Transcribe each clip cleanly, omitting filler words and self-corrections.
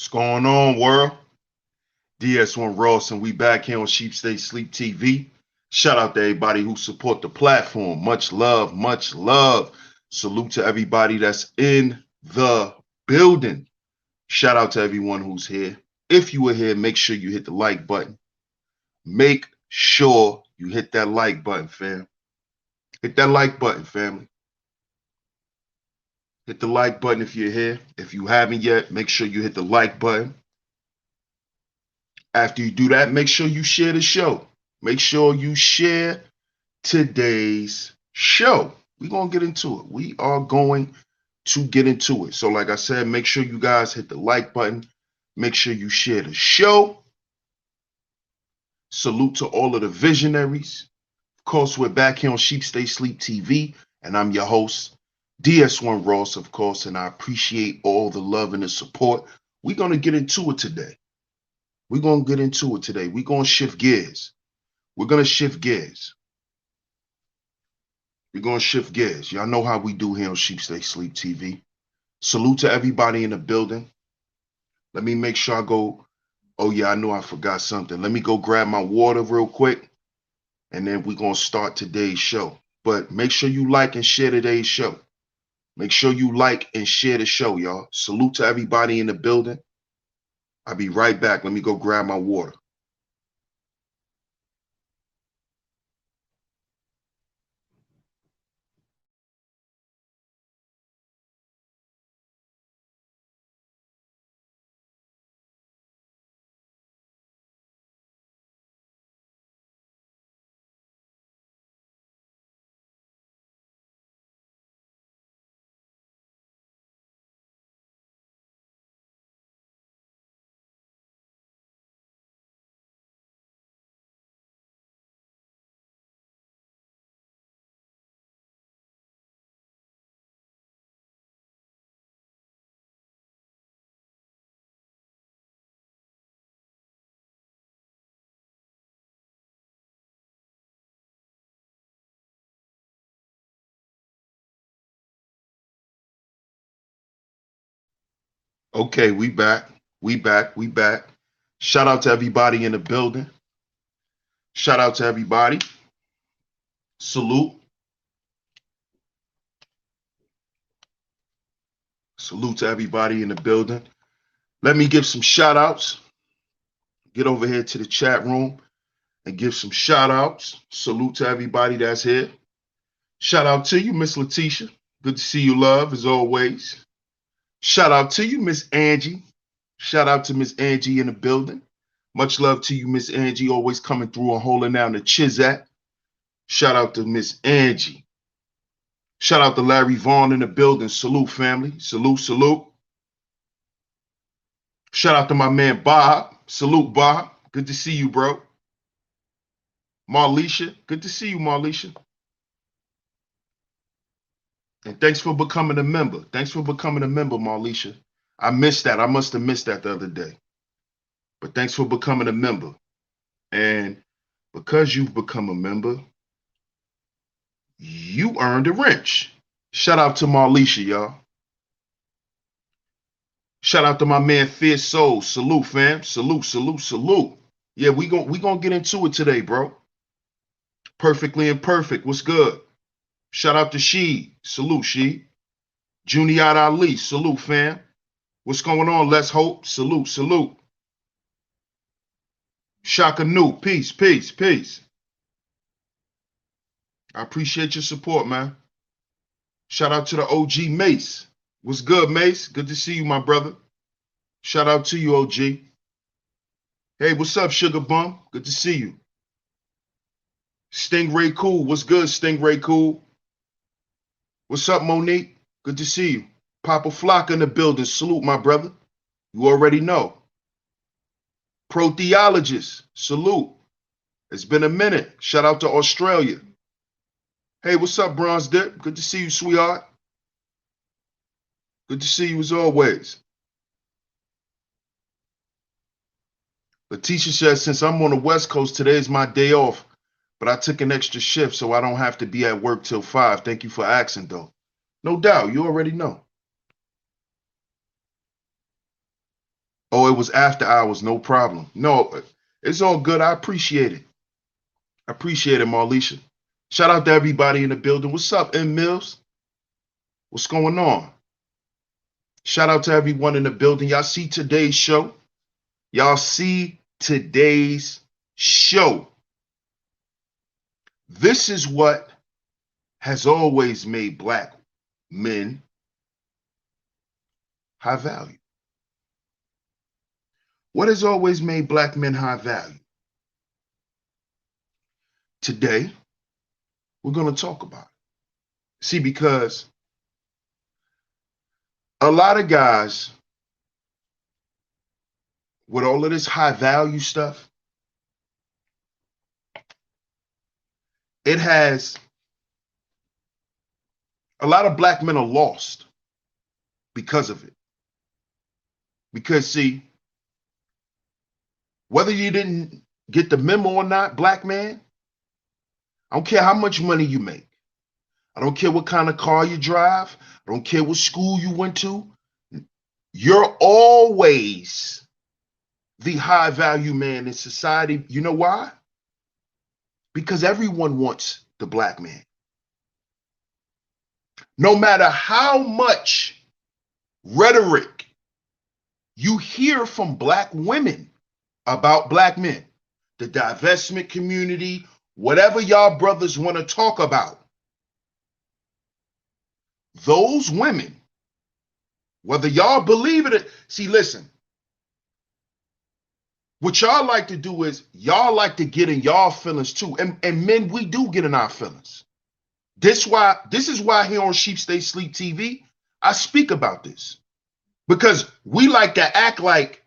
What's going on, world? DS1 Ross, and we back here on Sheep Stay Sleep TV. Shout out to everybody who support the platform. Much love, much love. Salute to everybody that's in the building. Shout out to everyone who's here. If you were here, make sure you hit the like button. Make sure you hit that like button, fam. Hit that like button, family. Hit the like button if you're here. If you haven't yet, make sure you hit the like button. After you do that, make sure you share the show. Make sure you share today's show. We're going to get into it. We are going to get into it. So like I said, make sure you guys hit the like button. Make sure you share the show. Salute to all of the visionaries. Of course, we're back here on Sheep Stay Sleep TV, and I'm your host, DS1 Ross, of course, and I appreciate all the love and the support. We're going to get into it today. We're going to get into it today. We're going to shift gears. We're going to shift gears. We're going to shift gears. Y'all know how we do here on Sheep Stay Sleep TV. Salute to everybody in the building. Let me make sure I go. Oh, yeah, I know I forgot something. Let me go grab my water real quick, and then we're going to start today's show. But make sure you like and share today's show. Make sure you like and share the show, y'all. Salute to everybody in the building. I'll be right back. Let me go grab my water. Okay, we back. We back. We back. Shout out to everybody in the building. Shout out to everybody. Salute. Salute to everybody in the building. Let me give some shout outs. Get over here to the chat room and give some shout outs. Salute to everybody that's here. Shout out to you, Miss Letitia. Good to see you, love, as always. Shout out to you, Miss Angie. Shout out to Miss Angie in the building. Much love to you, Miss Angie, always coming through and holding down the Chizat. Shout out to Miss Angie. Shout out to Larry Vaughn in the building. Salute, family. Salute, salute. Shout out to my man Bob. Salute, Bob. Good to see you, bro. Marlisha. Good to see you, Marlisha. And thanks for becoming a member. Thanks for becoming a member, Marlisha. I missed that. I must have missed that the other day. But thanks for becoming a member. And because you've become a member, you earned a wrench. Shout out to Marlisha, y'all. Shout out to my man Fierce Soul. Salute, fam. Salute, salute, salute. Yeah, we gonna get into it today, bro. Perfectly Imperfect. What's good? Shout out to She. Salute, She. Junior Ali. Salute, fam. What's going on? Let's Hope. Salute, salute. Shaka Nu. Peace, peace, peace. I appreciate your support, man. Shout out to the OG Mace. What's good, Mace? Good to see you, my brother. Shout out to you, OG. Hey, what's up, Sugar Bum? Good to see you. Stingray Cool. What's good, Stingray Cool? What's up, Monique? Good to see you. Papa Flock in the building. Salute, my brother. You already know. Proteologist. Salute. It's been a minute. Shout out to Australia. Hey, what's up, Bronze Dip? Good to see you, sweetheart. Good to see you as always. Letitia says, since I'm on the West Coast, today is my day off, but I took an extra shift so I don't have to be at work till 5. Thank you for asking, though. No doubt. You already know. Oh, it was after hours, no problem. No, it's all good. I appreciate it. I appreciate it, Marlisha. Shout out to everybody in the building. What's up, M Mills? What's going on? Shout out to everyone in the building. Y'all see today's show? Y'all see today's show. This is what has always made black men high value. What has always made black men high value? Today, we're going to talk about it. See, because a lot of guys with all of this high value stuff, it has a lot of black men are lost because of it. Because see, whether you didn't get the memo or not, black man, I don't care how much money you make. I don't care what kind of car you drive. I don't care what school you went to. You're always the high value man in society. You know why? Because everyone wants the black man. No matter how much rhetoric you hear from black women about black men, the divestment community, whatever y'all brothers want to talk about, those women, whether y'all believe it, see, listen, what y'all like to do is y'all like to get in y'all feelings too. And men, we do get in our feelings. This is why here on Sheep Stay Sleep TV, I speak about this. Because we like to act like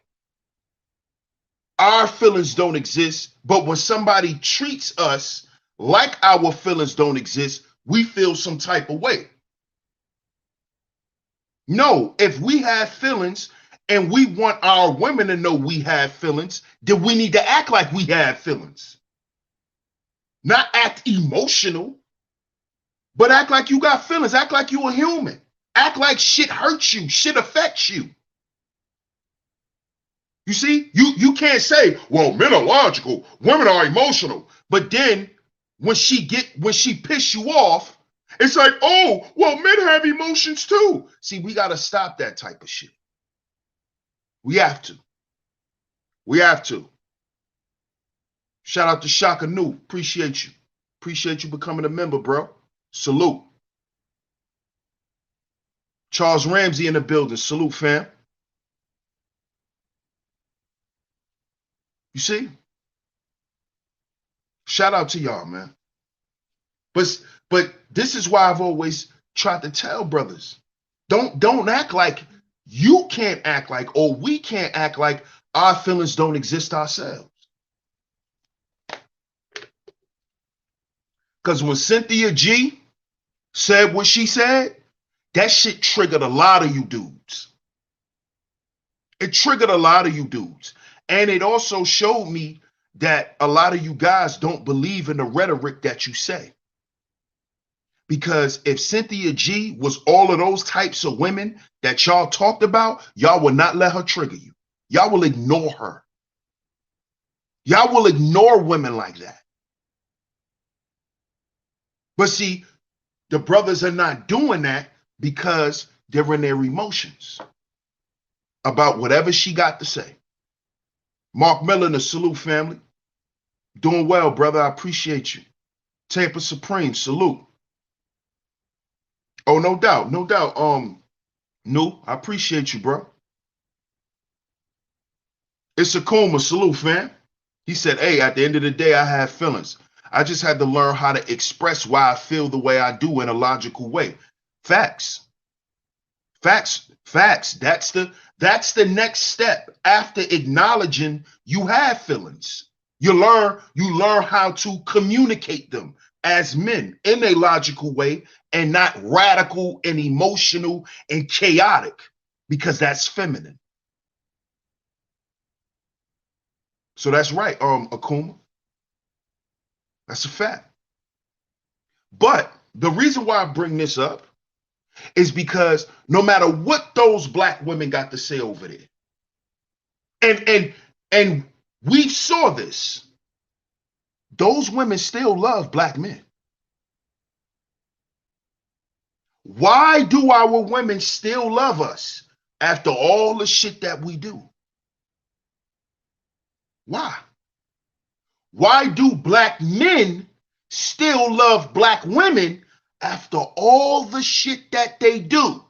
our feelings don't exist, but when somebody treats us like our feelings don't exist, we feel some type of way. No, if we have feelings and we want our women to know we have feelings, then we need to act like we have feelings. Not act emotional, but act like you got feelings. Act like you're a human. Act like shit hurts you, shit affects you. You see, you can't say, well, men are logical, women are emotional. But then when she piss you off, it's like, oh, well, men have emotions too. See, we got to stop that type of shit. We have to. We have to. Shout out to Shaka Nu. Appreciate you. Appreciate you becoming a member, bro. Salute. Charles Ramsey in the building. Salute, fam. You see? Shout out to y'all, man. But this is why I've always tried to tell brothers, don't act like you can't act like, or we can't act like our feelings don't exist ourselves. Because when Cynthia G said what she said, that shit triggered a lot of you dudes. It triggered a lot of you dudes. And it also showed me that a lot of you guys don't believe in the rhetoric that you say. Because if Cynthia G was all of those types of women that y'all talked about, y'all will not let her trigger you. Y'all will ignore her. Y'all will ignore women like that. But see, the brothers are not doing that because they're in their emotions about whatever she got to say. Mark Miller, the salute family. Doing well, brother. I appreciate you. Tampa Supreme, salute. Oh, no doubt, no doubt. No, I appreciate you, bro. It's Akuma, salute, fam. He said, hey, at the end of the day, I have feelings. I just had to learn how to express why I feel the way I do in a logical way. Facts. Facts. Facts. That's the next step after acknowledging you have feelings. You learn how to communicate them as men in a logical way and not radical and emotional and chaotic, because that's feminine. So that's right, Akuma. That's a fact. But the reason why I bring this up is because no matter what those black women got to say over there, And we saw this. Those women still love black men. Why do our women still love us after all the shit that we do? Why? Why do black men still love black women after all the shit that they do?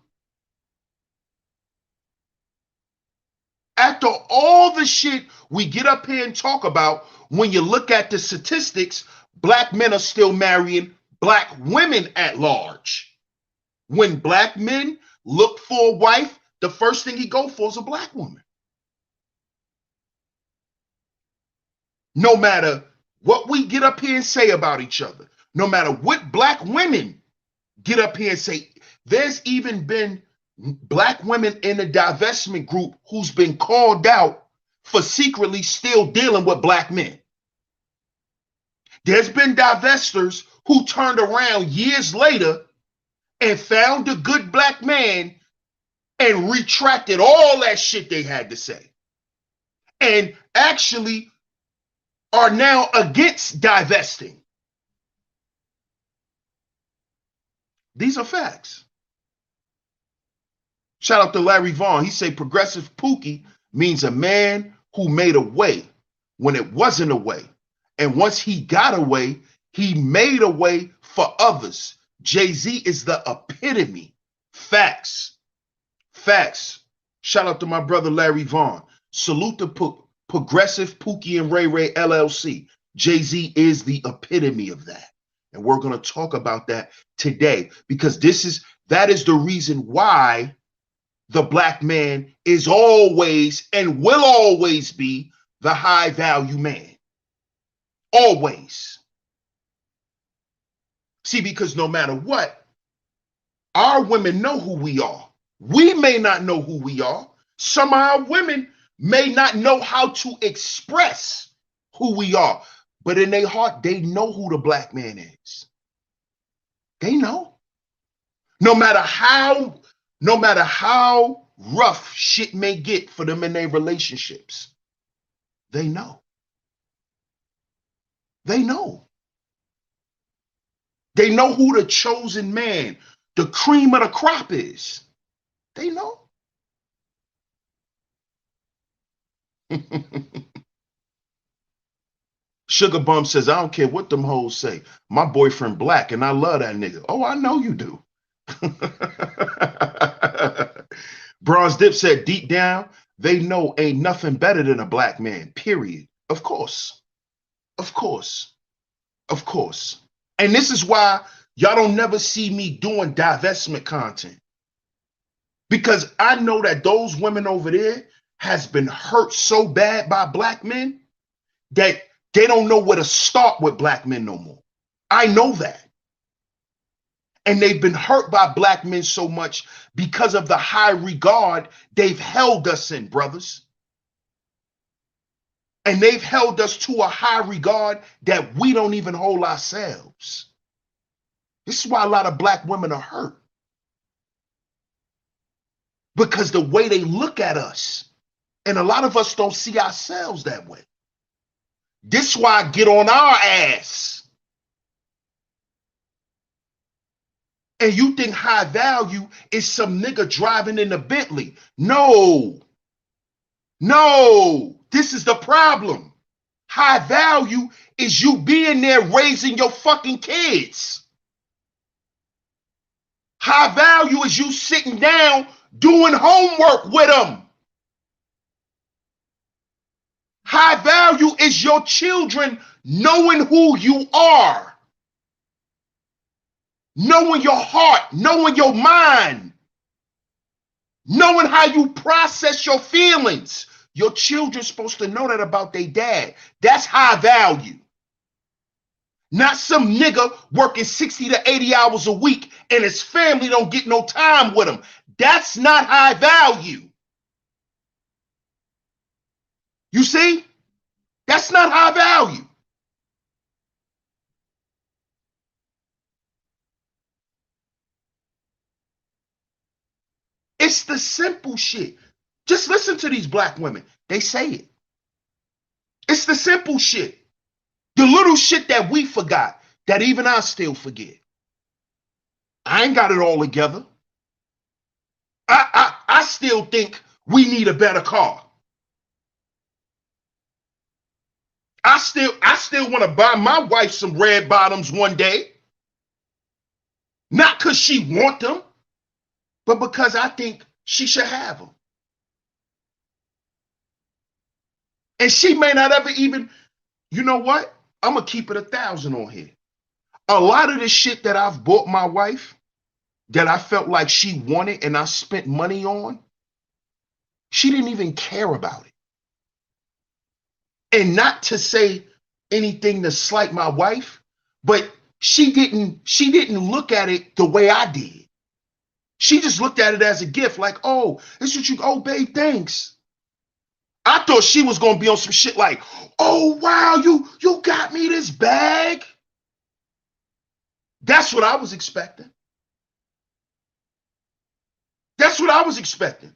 After all the shit we get up here and talk about, when you look at the statistics, black men are still marrying black women at large. When black men look for a wife, the first thing he go for is a black woman. No matter what we get up here and say about each other, no matter what black women get up here and say, there's even been black women in the divestment group who's been called out for secretly still dealing with black men. There's been divestors who turned around years later and found a good black man and retracted all that shit they had to say, and actually are now against divesting. These are facts. Shout out to Larry Vaughn. He said progressive Pookie means a man who made a way when it wasn't a way. And once he got away, he made a way for others. Jay-Z is the epitome. Facts. Facts. Shout out to my brother Larry Vaughn. Salute to Progressive Pookie and Ray Ray LLC. Jay-Z is the epitome of that. And we're going to talk about that today, because that is the reason why the black man is always and will always be the high value man. Always. See, because no matter what, our women know who we are. We may not know who we are. Some of our women may not know how to express who we are, but in their heart, they know who the black man is. They know. No matter how rough shit may get for them in their relationships, they know. They know. They know who the chosen man, the cream of the crop is. They know. Sugar Bum says, I don't care what them hoes say. My boyfriend black and I love that nigga. Oh, I know you do. Bronze Dip said, deep down, they know ain't nothing better than a black man, period. Of course. Of course. Of course. And this is why y'all don't never see me doing divestment content. Because I know that those women over there has been hurt so bad by black men that they don't know where to start with black men no more. I know that. And they've been hurt by black men so much because of the high regard they've held us in, brothers. And they've held us to a high regard that we don't even hold ourselves. This is why a lot of black women are hurt. Because the way they look at us, and a lot of us don't see ourselves that way. This is why I get on our ass. And you think high value is some nigga driving in a Bentley. No. No. This is the problem. High value is you being there raising your fucking kids. High value is you sitting down doing homework with them. High value is your children knowing who you are. Knowing your heart, knowing your mind, knowing how you process your feelings. Your children's supposed to know that about their dad. That's high value. Not some nigga working 60 to 80 hours a week and his family don't get no time with him. That's not high value. You see? That's not high value. It's the simple shit. Just listen to these black women. They say it. It's the simple shit. The little shit that we forgot, that even I still forget. I ain't got it all together. I still think we need a better car. I still want to buy my wife some red bottoms one day. Not because she want them, but because I think she should have them. And she may not ever even, you know what? I'm going to keep it 1,000 on here. A lot of the shit that I've bought my wife that I felt like she wanted and I spent money on, she didn't even care about it. And not to say anything to slight my wife, but she didn't look at it the way I did. She just looked at it as a gift, like, oh, this is what you, oh, babe, thanks. I thought she was gonna be on some shit like, oh wow, you got me this bag. That's what I was expecting. That's what I was expecting.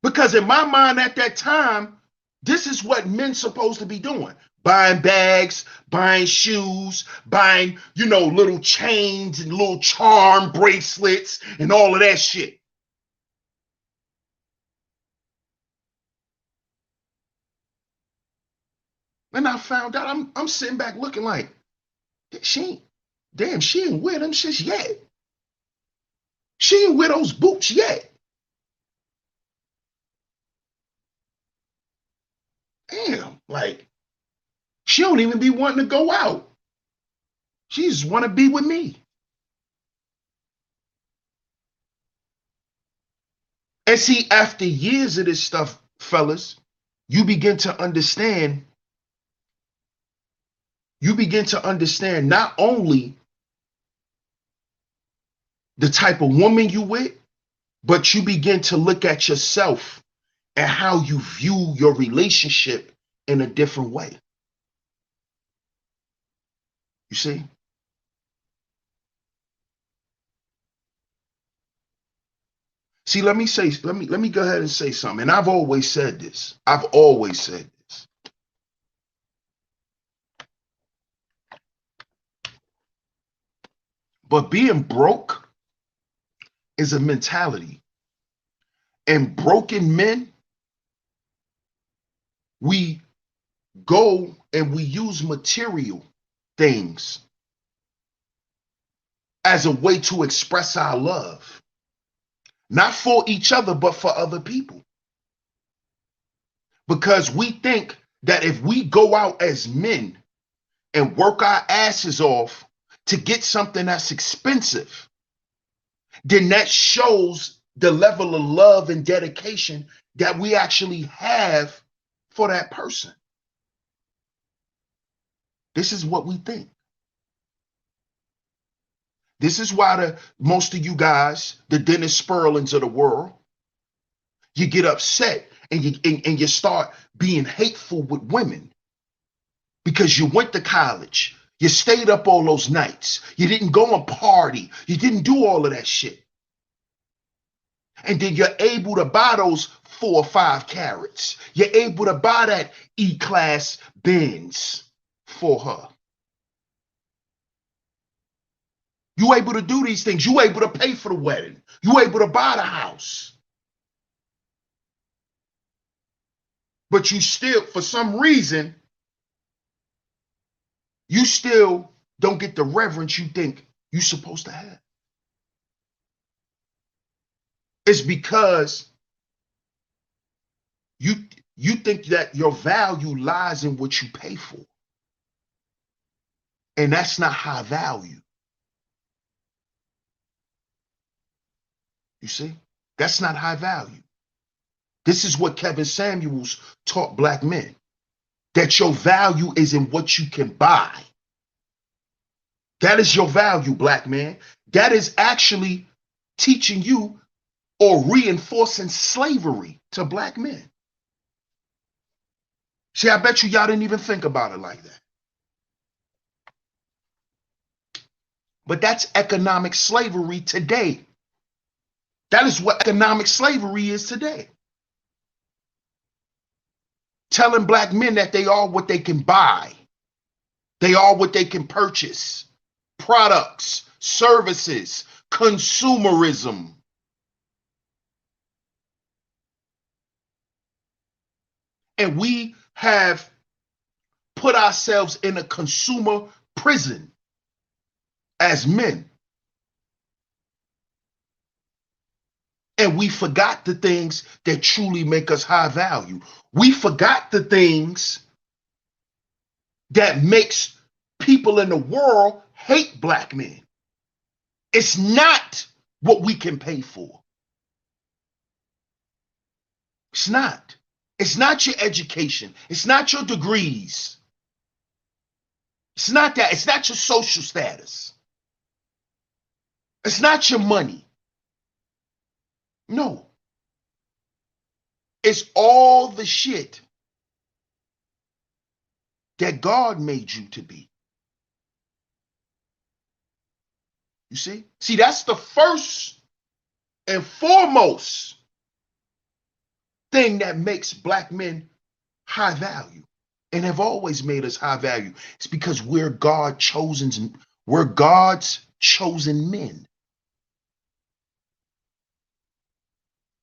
Because in my mind at that time, this is what men supposed to be doing. Buying bags, buying shoes, buying, little chains and little charm bracelets and all of that shit. And I found out, I'm sitting back looking like, she ain't wear them shits yet. She ain't wear those boots yet. Damn, like, she don't even be wanting to go out. She just want to be with me. And see, after years of this stuff, fellas, you begin to understand not only the type of woman you with, but you begin to look at yourself and how you view your relationship in a different way. You see? See, let me go ahead and say something. And I've always said this. But being broke is a mentality. And broken men, we go and we use material things as a way to express our love. Not for each other, but for other people. Because we think that if we go out as men and work our asses off to get something that's expensive, then that shows the level of love and dedication that we actually have for that person. This is what we think. This is why most of you guys, the Dennis Sperlins of the world, you get upset and you start being hateful with women because you went to college, you stayed up all those nights, you didn't go and party, you didn't do all of that shit. And then you're able to buy those 4 or 5 carats. You're able to buy that E-Class Benz for her. You able to do these things. You able to pay for the wedding. You able to buy the house. But you still, for some reason, you still don't get the reverence you think you're supposed to have. It's because you think that your value lies in what you pay for. And that's not high value. You see? That's not high value. This is what Kevin Samuels taught black men. That your value is in what you can buy. That is your value, black man. That is actually teaching you or reinforcing slavery to black men. See, I bet y'all didn't even think about it like that. But that's economic slavery today. That is what economic slavery is today. telling black men that they are what they can buy. They are what they can purchase. Products, services, consumerism. And we have put ourselves in a consumer prison as men. And we forgot the things that truly make us high value. We forgot the things that makes people in the world hate black men. It's not what we can pay for. It's not. It's not your education. It's not your degrees. It's not that. It's not your social status. It's not your money. No. It's all the shit that God made you to be. You see? See, that's the first and foremost thing that makes black men high value and have always made us high value. It's because we're God's chosen men.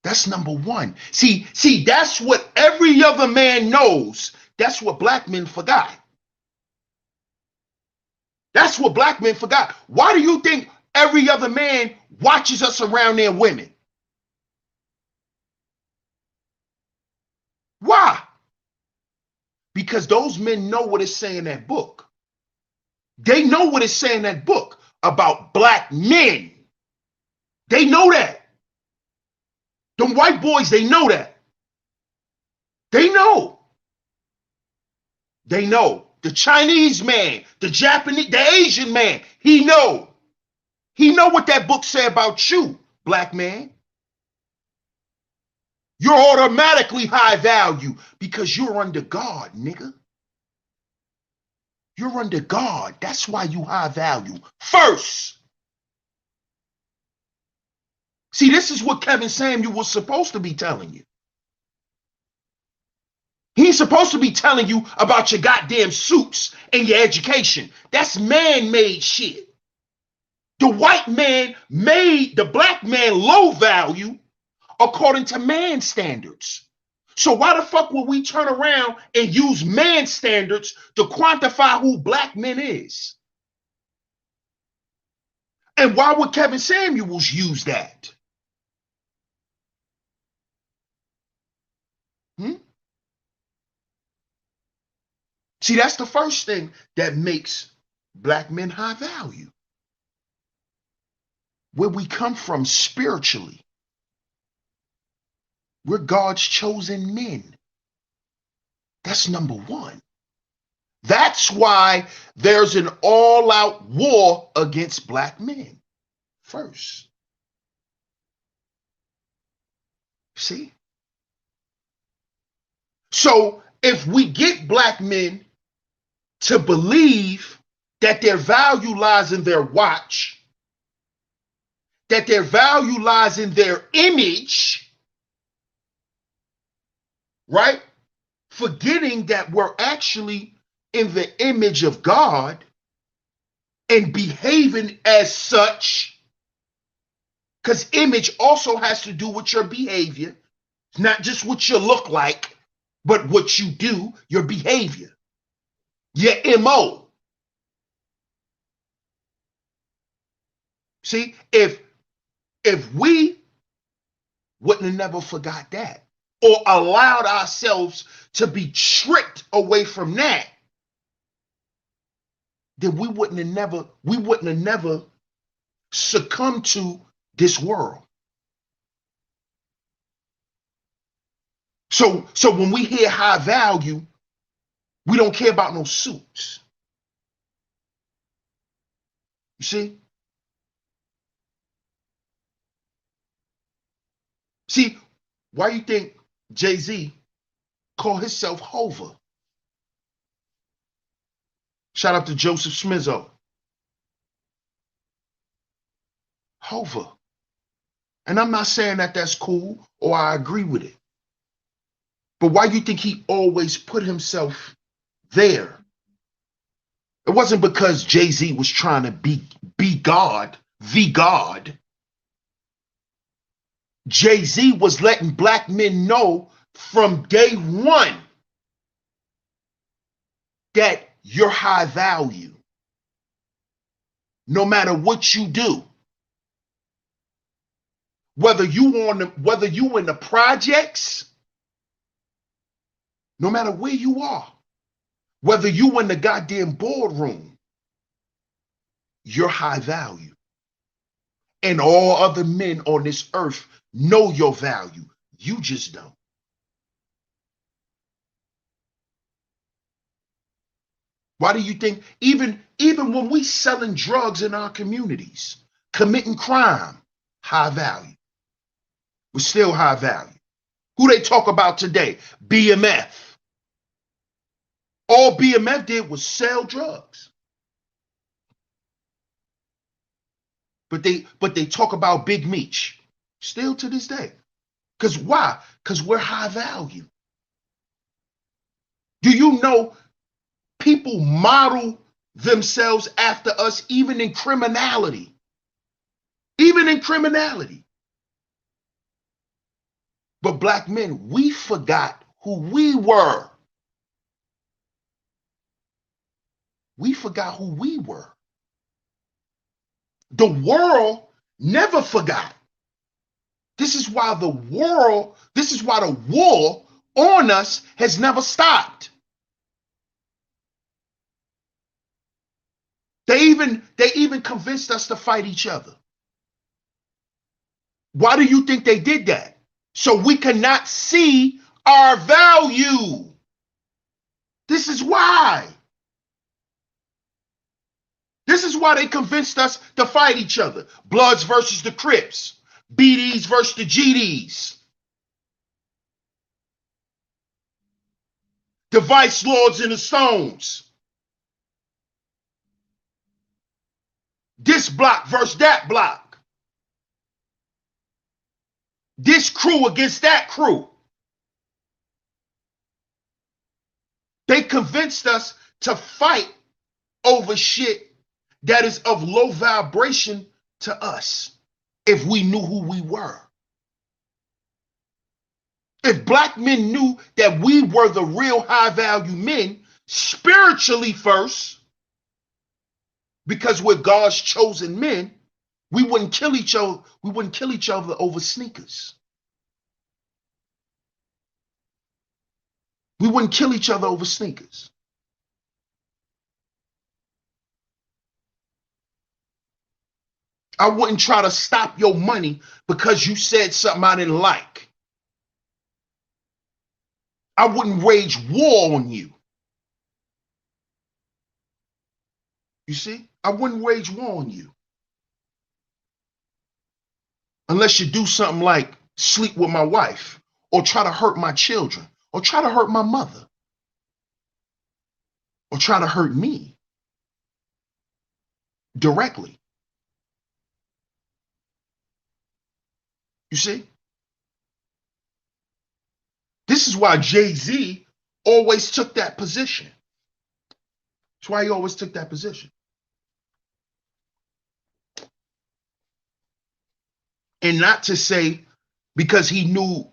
That's number one. See, that's what every other man knows. That's what black men forgot. That's what black men forgot. Why do you think every other man watches us around their women? Why? Because those men know what it's saying in that book. They know what it's saying in that book about black men. They know that. Them white boys, they know that. They know. They know. The Chinese man, the Japanese, the Asian man, he know. He know what that book say about you, black man. You're automatically high value because you're under God, nigga. You're under God. That's why you high value. First. See, this is what Kevin Samuel was supposed to be telling you. He's supposed to be telling you about your goddamn suits and your education. That's man-made shit. The white man made the black man low value according to man standards. So why the fuck would we turn around and use man standards to quantify who black men is? And why would Kevin Samuels use that? See, that's the first thing that makes black men high value. Where we come from spiritually. We're God's chosen men. That's number one. That's why there's an all-out war against black men first. See? So if we get black men to believe that their value lies in their watch, that their value lies in their image, right? Forgetting that we're actually in the image of God and behaving as such, because image also has to do with your behavior. It's not just what you look like, but what you do, your behavior, your MO. See, if we wouldn't have never forgot that or allowed ourselves to be tricked away from that, then we wouldn't have never succumbed to this world. So when we hear high value, we don't care about no suits. You see? See, why you think Jay-Z called himself Hova? Shout out to Joseph Smizzo. Hova. And I'm not saying that that's cool or I agree with it. But why do you think he always put himself there? It wasn't because Jay-Z was trying to be God, the God. Jay-Z was letting black men know from day one that you're high value, no matter what you do. Whether you in the projects, no matter where you are, whether you in the goddamn boardroom, you're high value. And all other men on this earth know your value. You just don't. Why do you think even when we selling drugs in our communities, committing crime, high value? We're still high value. Who they talk about today? BMF. All BMF did was sell drugs. But they talk about Big Meech still to this day. Because why? Because we're high value. Do you know people model themselves after us even in criminality? Even in criminality. But black men, we forgot who we were. We forgot who we were. The world never forgot. This is why the war on us has never stopped. They even convinced us to fight each other. Why do you think they did that? So we cannot see our value. This is why. This is why they convinced us to fight each other. Bloods versus the Crips. BDs versus the GDs. The Vice Lords and the Stones. This block versus that block. This crew against that crew. They convinced us to fight over shit that is of low vibration to us if we knew who we were. If black men knew that we were the real high value men, spiritually first, because we're God's chosen men, we wouldn't kill each other. We wouldn't kill each other over sneakers. We wouldn't kill each other over sneakers. I wouldn't try to stop your money because you said something I didn't like. I wouldn't wage war on you. You see? I wouldn't wage war on you. Unless you do something like sleep with my wife, or try to hurt my children, or try to hurt my mother, or try to hurt me directly. You see? This is why Jay-Z always took that position. That's why he always took that position. And not to say because he knew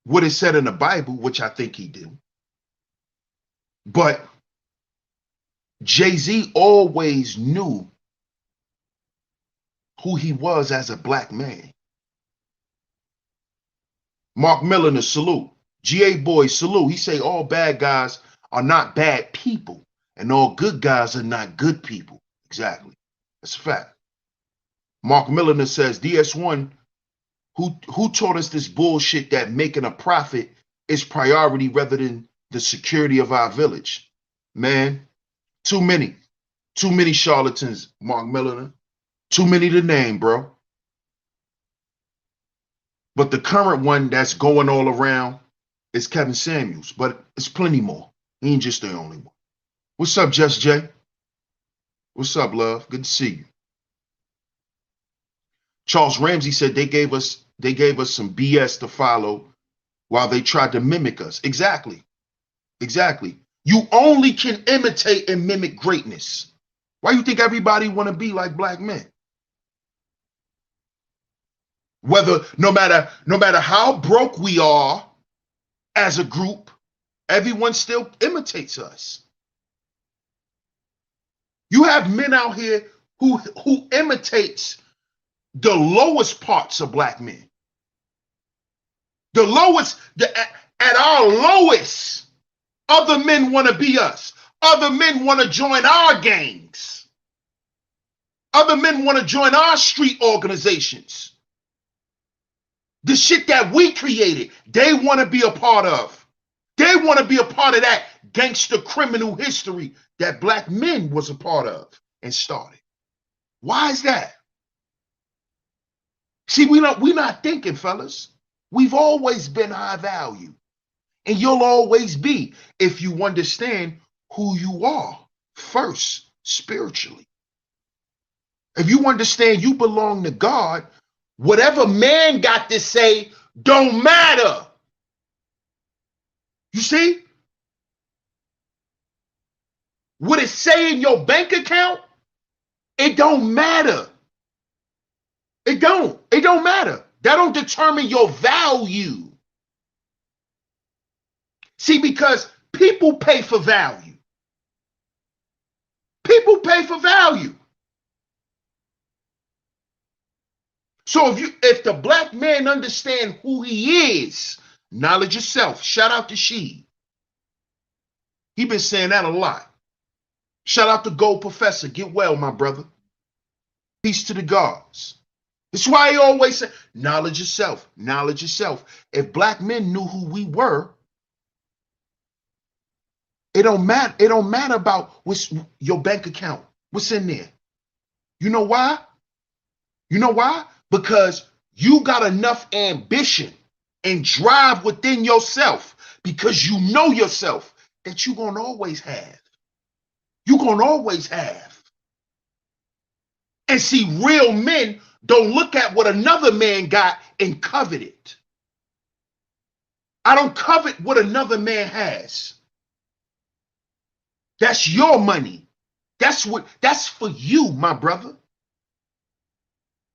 what it said in the Bible, which I think he did. But Jay-Z always knew who he was as a black man. Mark Milliner, salute. GA Boy, salute. He say all bad guys are not bad people, and all good guys are not good people. Exactly. That's a fact. Mark Milliner says, DS1, who taught us this bullshit that making a profit is priority rather than the security of our village? Man, too many charlatans, Mark Milliner. Too many to name, bro. But the current one that's going all around is Kevin Samuels, but it's plenty more. He ain't just the only one. What's up, Just Jay? What's up, love? Good to see you. Charles Ramsey said they gave us some BS to follow while they tried to mimic us. Exactly. Exactly. You only can imitate and mimic greatness. Why you think everybody want to be like black men? Whether no matter how broke we are as a group, everyone still imitates us. You have men out here who imitates the lowest parts of black men. The lowest, at our lowest, other men want to be us. Other men want to join our gangs. Other men want to join our street organizations. The shit that we created, they want to be a part of. They want to be a part of that gangster criminal history that black men was a part of and started. Why is that? See, we're not thinking, fellas. We've always been high value. And you'll always be if you understand who you are first spiritually. If you understand you belong to God, whatever man got to say don't matter. You see? What it say in your bank account, it don't matter. It don't matter. That don't determine your value. See, because people pay for value. People pay for value. So if the black man understand who he is, knowledge of self, shout out to She. He been saying that a lot. Shout out to Gold Professor. Get well, my brother. Peace to the gods. That's why he always say, knowledge of self, knowledge of self. If black men knew who we were, it don't matter. It don't matter about what's your bank account, what's in there. You know why? You know why? Because you got enough ambition and drive within yourself, because you know yourself, that you're going to always have. You're going to always have. And see, real men don't look at what another man got and covet it. I don't covet what another man has. That's your money. That's for you, my brother.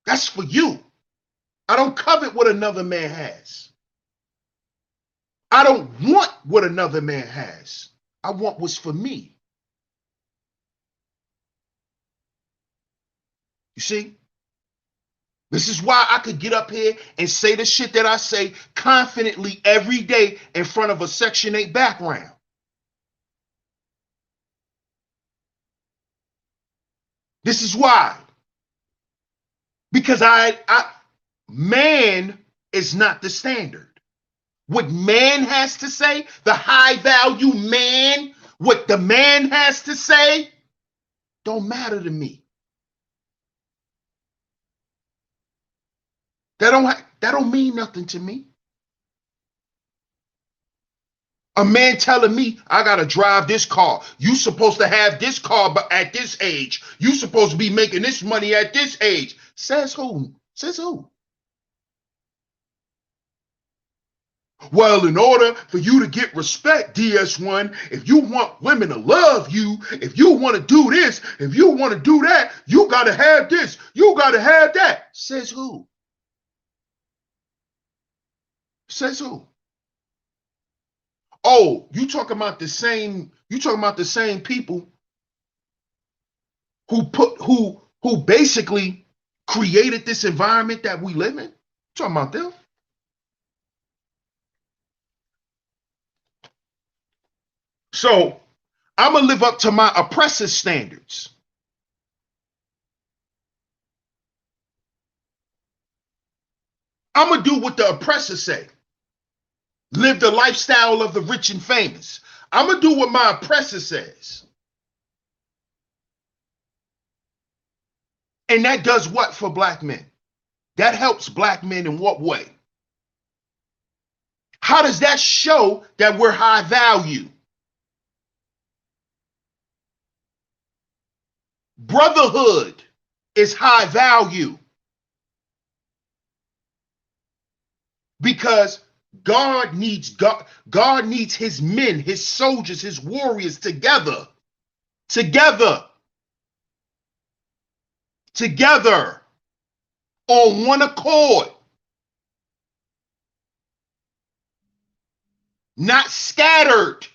That's for you. I don't covet what another man has. I don't want what another man has. I want what's for me. You see? This is why I could get up here and say the shit that I say confidently every day in front of a Section 8 background. This is why. Because man is not the standard. What man has to say, the high value man, what the man has to say, don't matter to me. That don't mean nothing to me. A man telling me I gotta drive this car. You supposed to have this car, but at this age, you supposed to be making this money at this age. Says who? Says who? Well, in order for you to get respect, DS1, if you want women to love you, if you want to do this, if you want to do that, you gotta have this, you gotta have that. Says who? Says who? Oh, you talking about the same people who basically created this environment that we live in? Talking about them. So I'm gonna live up to my oppressor standards. I'm gonna do what the oppressor say. Live the lifestyle of the rich and famous. I'm gonna do what my oppressor says. And that does what for black men? That helps black men in what way? How does that show that we're high value? Brotherhood is high value. Because God needs his men, his soldiers, his warriors together. Together. Together. On one accord. Not scattered.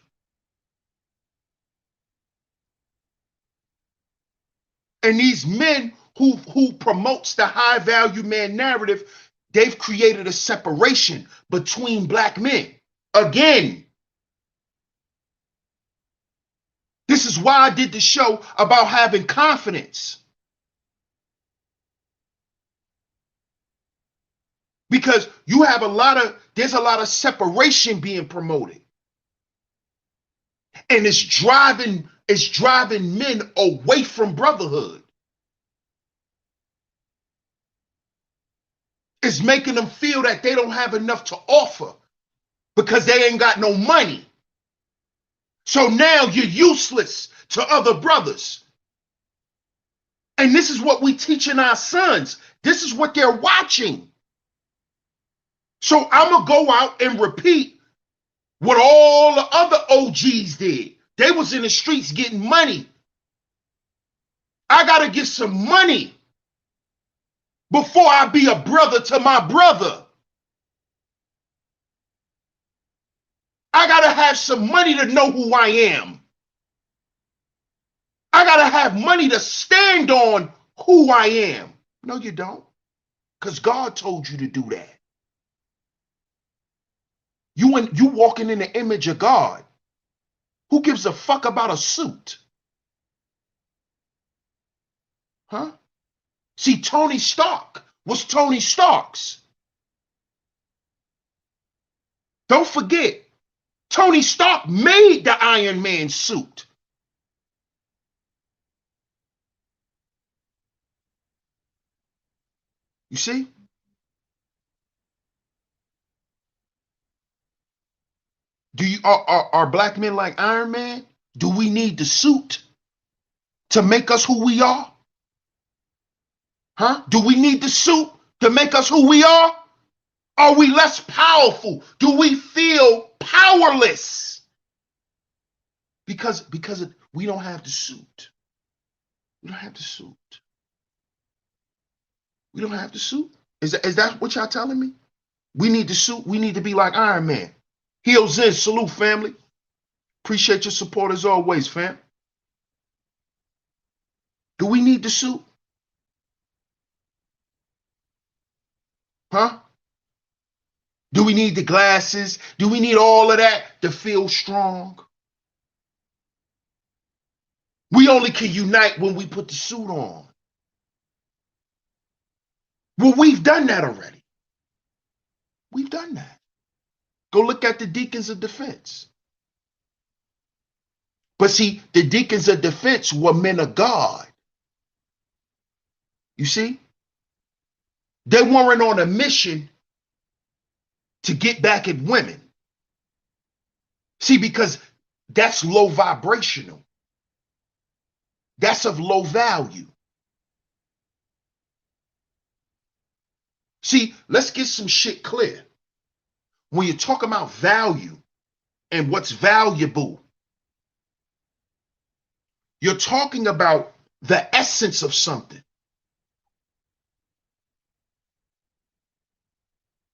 And these men who promotes the high value man narrative, they've created a separation between black men. Again, this is why I did the show about having confidence. Because there's a lot of separation being promoted. And it's driving men away from brotherhood. It's making them feel that they don't have enough to offer because they ain't got no money. So now you're useless to other brothers. And this is what we teaching our sons. This is what they're watching. So I'm going to go out and repeat what all the other OGs did. They was in the streets getting money. I got to get some money before I be a brother to my brother. I got to have some money to know who I am. I got to have money to stand on who I am. No, you don't. Because God told you to do that. You walking in the image of God. Who gives a fuck about a suit? Huh? See, Tony Stark was Tony Stark's. Don't forget, Tony Stark made the Iron Man suit. You see? Are black men like Iron Man? Do we need the suit to make us who we are? Huh? Do we need the suit to make us who we are? Are we less powerful? Do we feel powerless? Because we don't have the suit. We don't have the suit. We don't have the suit. Is that what y'all telling me? We need the suit. We need to be like Iron Man. Heels in. Salute, family. Appreciate your support as always, fam. Do we need the suit? Huh? Do we need the glasses? Do we need all of that to feel strong? We only can unite when we put the suit on. Well, we've done that already. We've done that. Go look at the deacons of defense. But see, the deacons of defense were men of God. You see? They weren't on a mission to get back at women. See, because that's low vibrational. That's of low value. See, let's get some shit clear. When you're talking about value and what's valuable, you're talking about the essence of something.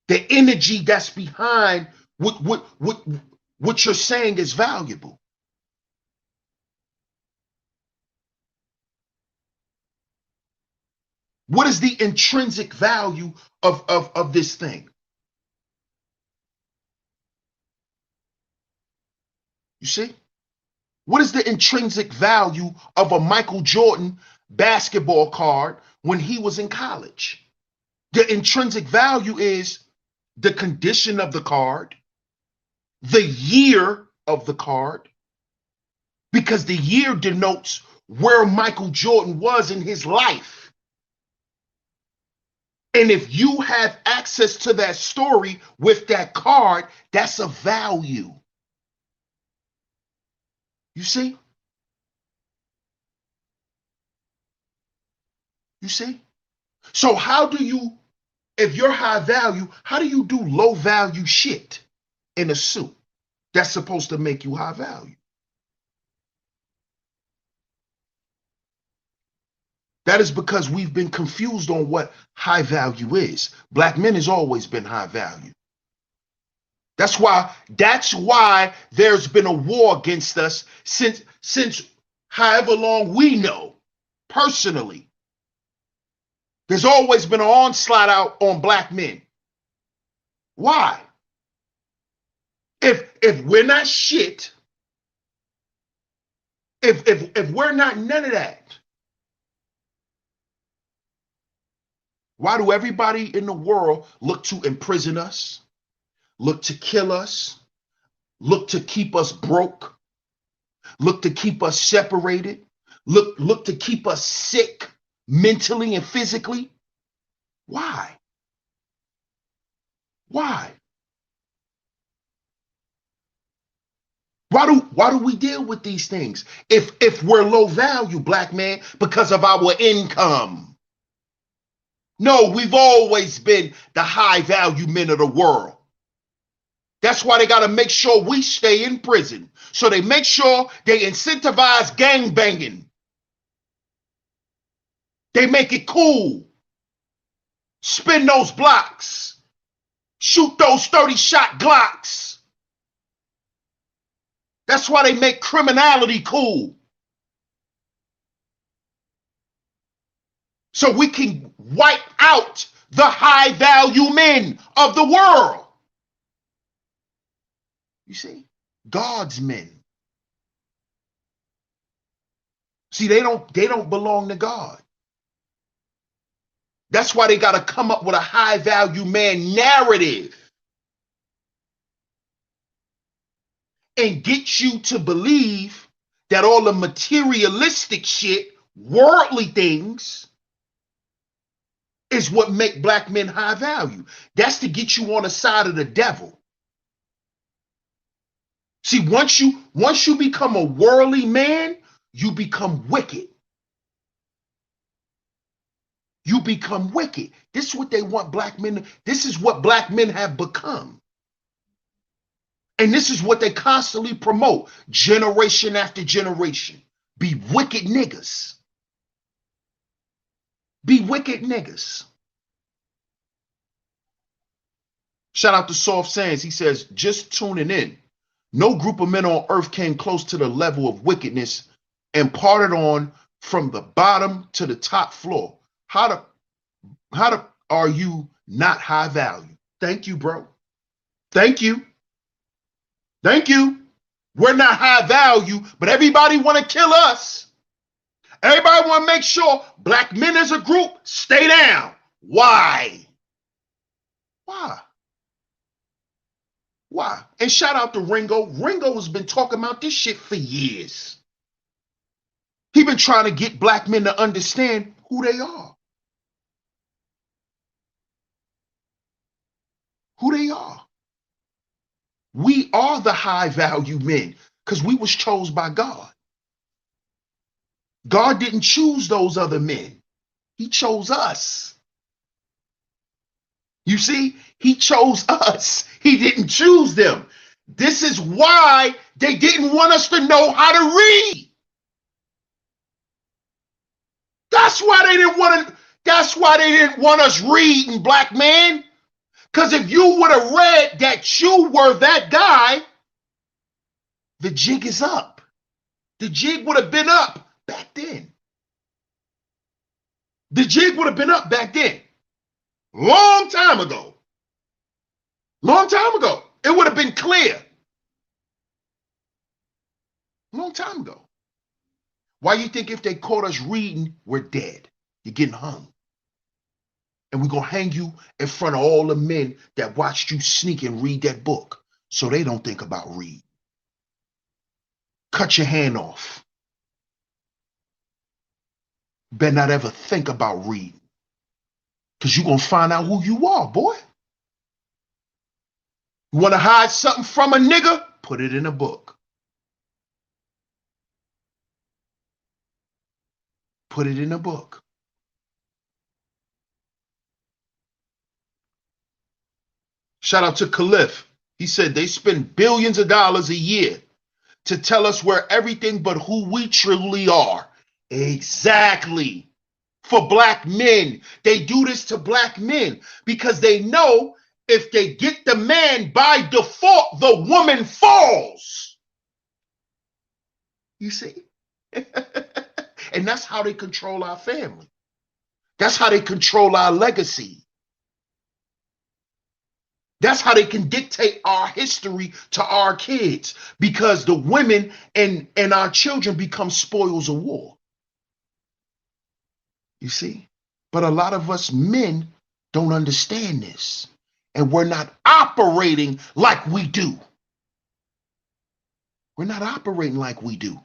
The energy that's behind what you're saying is valuable. What is the intrinsic value of this thing? You see? What is the intrinsic value of a Michael Jordan basketball card when he was in college? The intrinsic value is the condition of the card, the year of the card, because the year denotes where Michael Jordan was in his life. And if you have access to that story with that card, that's a value. You see? You see? So how do you If you're high value, how do you do low value shit in a suit that's supposed to make you high value? That is because we've been confused on what high value is. Black men has always been high value. That's why there's been a war against us since however long we know personally. There's always been an onslaught out on black men. Why? If we're not shit, if we're not none of that, why do everybody in the world look to imprison us, look to kill us, look to keep us broke, look to keep us separated, look to keep us sick mentally and physically? Why? Why? Why do we deal with these things if we're low value, black man, because of our income? No, we've always been the high value men of the world. That's why they got to make sure we stay in prison. So they make sure they incentivize gang banging. They make it cool. Spin those blocks. Shoot those 30-shot Glocks. That's why they make criminality cool. So we can wipe out the high value men of the world. You see, God's men. See, they don't belong to God. That's why they got to come up with a high value man narrative and get you to believe that all the materialistic shit, worldly things, is what make black men high value. That's to get you on the side of the devil. See, once you become a worldly man, you become wicked. You become wicked. This is what they want black men. This is what black men have become. And this is what they constantly promote, generation after generation. Be wicked niggas. Be wicked niggas. Shout out to Soft Sands. He says, just tuning in. No group of men on earth came close to the level of wickedness imparted on from the bottom to the top floor. How are you not high value? Thank you, bro. Thank you. Thank you. We're not high value, but everybody want to kill us. Everybody want to make sure black men as a group stay down. Why? Why? Why? And shout out to Ringo. Ringo has been talking about this shit for years. He's been trying to get black men to understand who they are. Who they are. We are the high value men because we was chosen by God. God didn't choose those other men. He chose us. You see, he chose us. He didn't choose them. This is why they didn't want us to know how to read. That's why they didn't want us reading, black man. Because if you would have read that you were that guy, the jig is up. The jig would have been up back then. The jig would have been up back then. Long time ago. Long time ago. It would have been clear. Long time ago. Why you think if they caught us reading, we're dead? You're getting hung. And we're going to hang you in front of all the men that watched you sneak and read that book so they don't think about reading. Cut your hand off. Better not ever think about reading. Because you're going to find out who you are, boy. You want to hide something from a nigga? Put it in a book. Put it in a book. Shout out to Khalif. He said they spend billions of dollars a year to tell us we're everything but who we truly are. Exactly. For black men, they do this to black men because they know if they get the man by default, the woman falls. You see? And that's how they control our family. That's how they control our legacy. That's how they can dictate our history to our kids, because the women and our children become spoils of war. You see? But a lot of us men don't understand this, and we're not operating like we do. We're not operating like we do.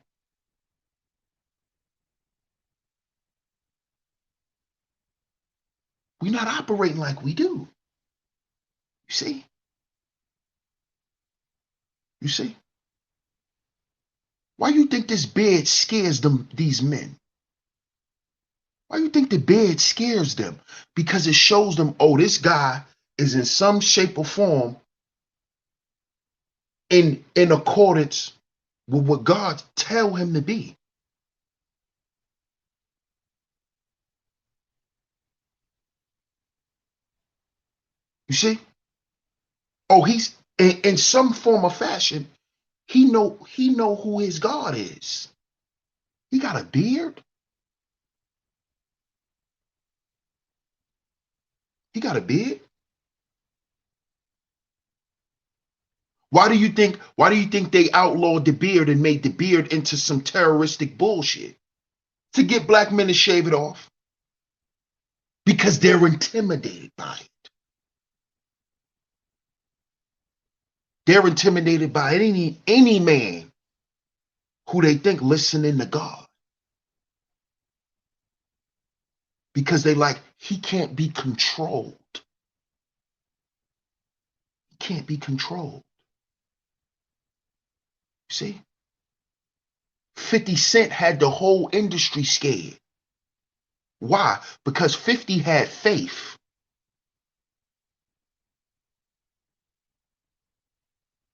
We're not operating like we do. You see? You see? Why you think this beard scares these men? Why you think the beard scares them? Because it shows them, oh, this guy is in some shape or form in accordance with what God tell him to be. You see? Oh, he's in some form or fashion, he know who his God is. He got a beard. He got a beard. Why do you think they outlawed the beard and made the beard into some terroristic bullshit? To get black men to shave it off. Because they're intimidated by it. They're intimidated by any man who they think listening to God. Because they like, he can't be controlled. He can't be controlled. See? 50 Cent had the whole industry scared. Why? Because 50 had faith.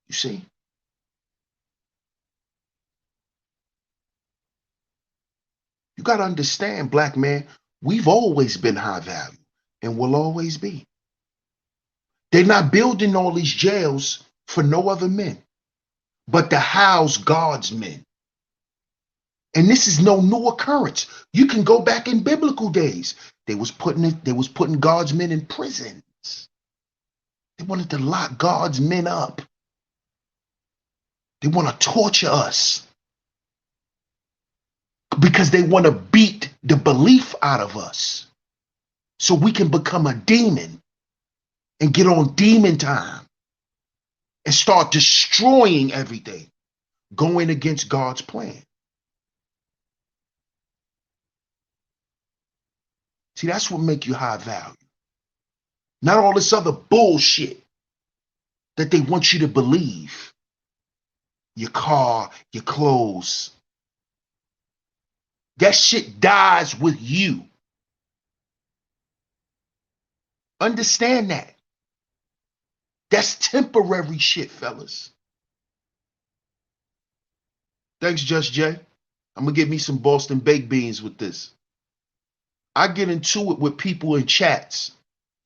You see? You got to understand, black man, we've always been high value and will always be. They're not building all these jails for no other men, but to house God's men. And this is no new occurrence. You can go back in biblical days. They was putting God's men in prisons. They wanted to lock God's men up. They want to torture us because they want to beat the belief out of us so we can become a demon and get on demon time and start destroying everything, going against God's plan. See, that's what make you high value. Not all this other bullshit that they want you to believe. Your car, your clothes. That shit dies with you. Understand that. That's temporary shit, fellas. Thanks, Just Jay. I'm going to get me some Boston baked beans with this. I get into it with people in chats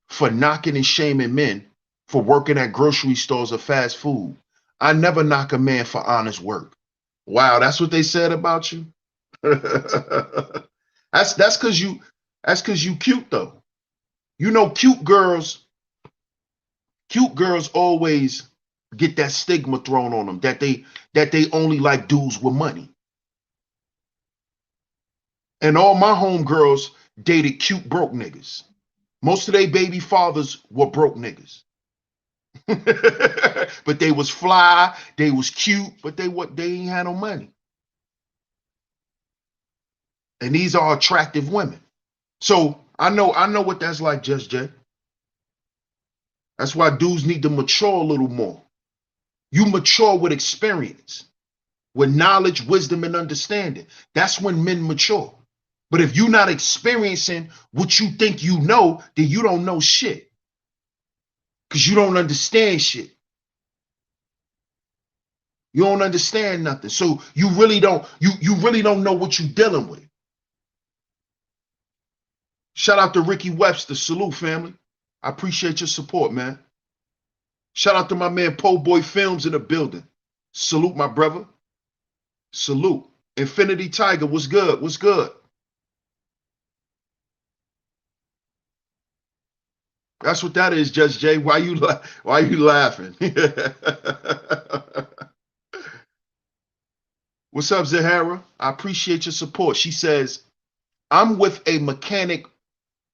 for knocking and shaming men for working at grocery stores or fast food. I never knock a man for honest work. Wow, that's what they said about you? that's because you cute though. You know, cute girls always get that stigma thrown on them that they only like dudes with money. And all my homegirls dated cute broke niggas. Most of their baby fathers were broke niggas. But they was fly, they was cute, but they ain't had no money. And these are attractive women. So I know what that's like, Just Jay. That's why dudes need to mature a little more. You mature with experience, with knowledge, wisdom, and understanding. That's when men mature. But if you're not experiencing what you think you know, then you don't know shit. because you don't understand shit. You don't understand nothing. So you really don't know what you're dealing with. Shout out to Ricky Webster. Salute, family. I appreciate your support, man. Shout out to my man Po Boy Films in the building. Salute, my brother. Salute. Infinity Tiger, what's good? What's good? That's what that is, Judge Jay. Why you laughing? What's up, Zahara? I appreciate your support. She says, I'm with a mechanic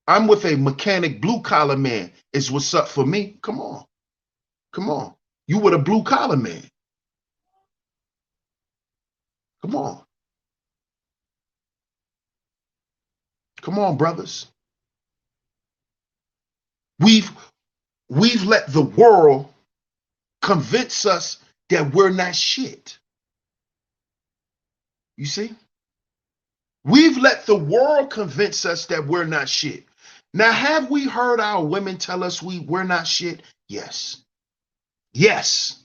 blue collar man. Is what's up for me. Come on. Come on. You with a blue collar man. Come on. Come on, brothers. We've let the world convince us that we're not shit. You see? We've let the world convince us that we're not shit. Now, have we heard our women tell us we're not shit? Yes. Yes.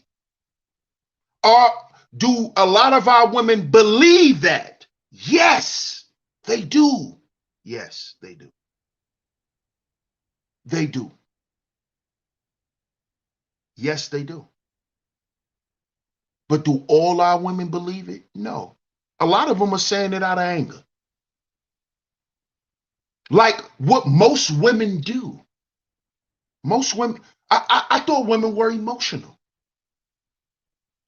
Do a lot of our women believe that? Yes, they do. Yes, they do. They do. Yes, they do. But do all our women believe it? No. A lot of them are saying it out of anger. Like what most women do. Most women, I thought women were emotional.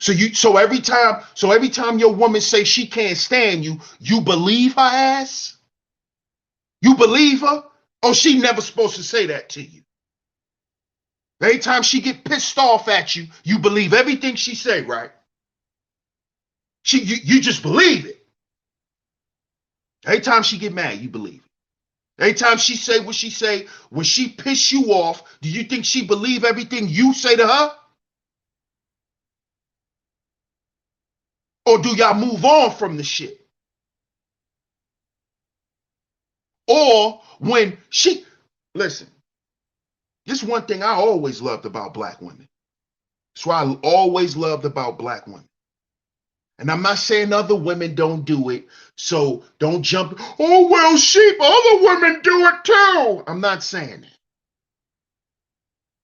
So every time your woman say she can't stand you, you believe her ass? You believe her? Or she never supposed to say that to you? Every time she get pissed off at you, you believe everything she say, right? You just believe it. Every time she get mad, you believe it. Every time she say what she say, when she piss you off, do you think she believe everything you say to her? Or do y'all move on from the shit? Or when listen, this is one thing I always loved about black women. That's why I always loved about black women. And I'm not saying other women don't do it, so don't jump, oh, well, sheep, other women do it too. I'm not saying that.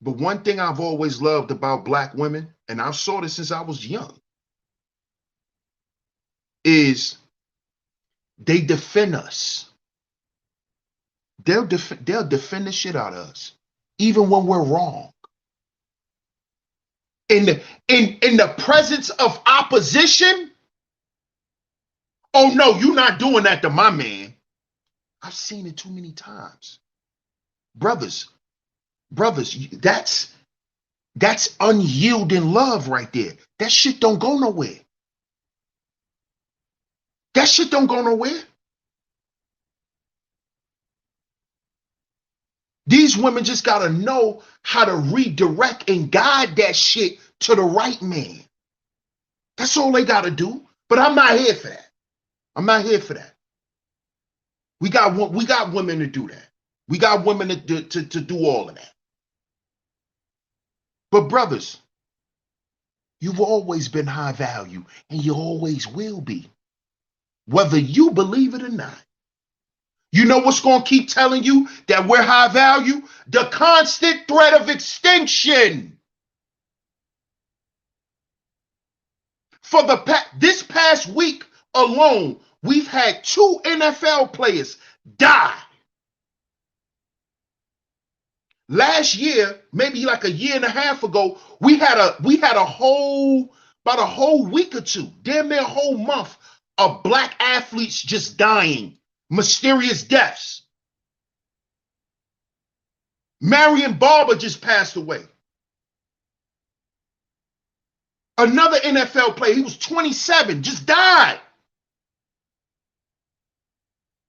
But one thing I've always loved about black women, and I've saw this since I was young, is they defend us. They'll defend the shit out of us, even when we're wrong. In the presence of opposition, oh no, you're not doing that to my man. I've seen it too many times. Brothers, that's unyielding love right there. That shit don't go nowhere. That shit don't go nowhere. These women just gotta know how to redirect and guide that shit to the right man. That's all they gotta do. But I'm not here for that. I'm not here for that. We got women to do that. We got women to do all of that. But brothers, you've always been high value, and you always will be, whether you believe it or not. You know what's going to keep telling you that we're high value? The constant threat of extinction. For this past week alone, we've had 2 NFL players die. Last year, maybe like a year and a half ago, we had about a whole week or two, damn near a whole month of black athletes just dying, mysterious deaths. Marion Barber just passed away. Another NFL player, he was 27, just died.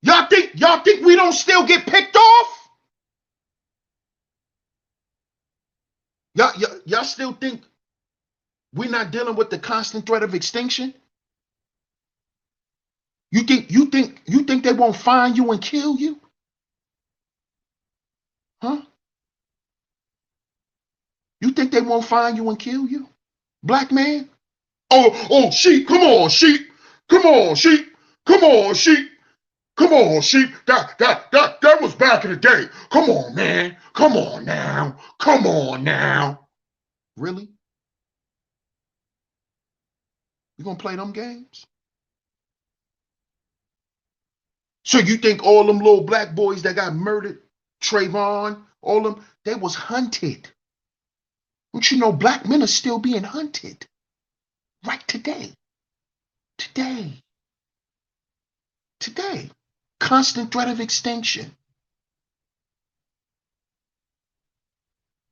Y'all think we don't still get picked off? Y'all still think we're not dealing with the constant threat of extinction? You think they won't find you and kill you? Huh? You think they won't find you and kill you? Black man? Oh, sheep, come on, sheep. Come on, sheep. Come on, sheep. Come on, sheep. That was back in the day. Come on, man. Come on now. Come on now. Really? You gonna play them games? So you think all them little black boys that got murdered, Trayvon, all them, they was hunted. Don't you know black men are still being hunted? Right today. Today. Today. Constant threat of extinction.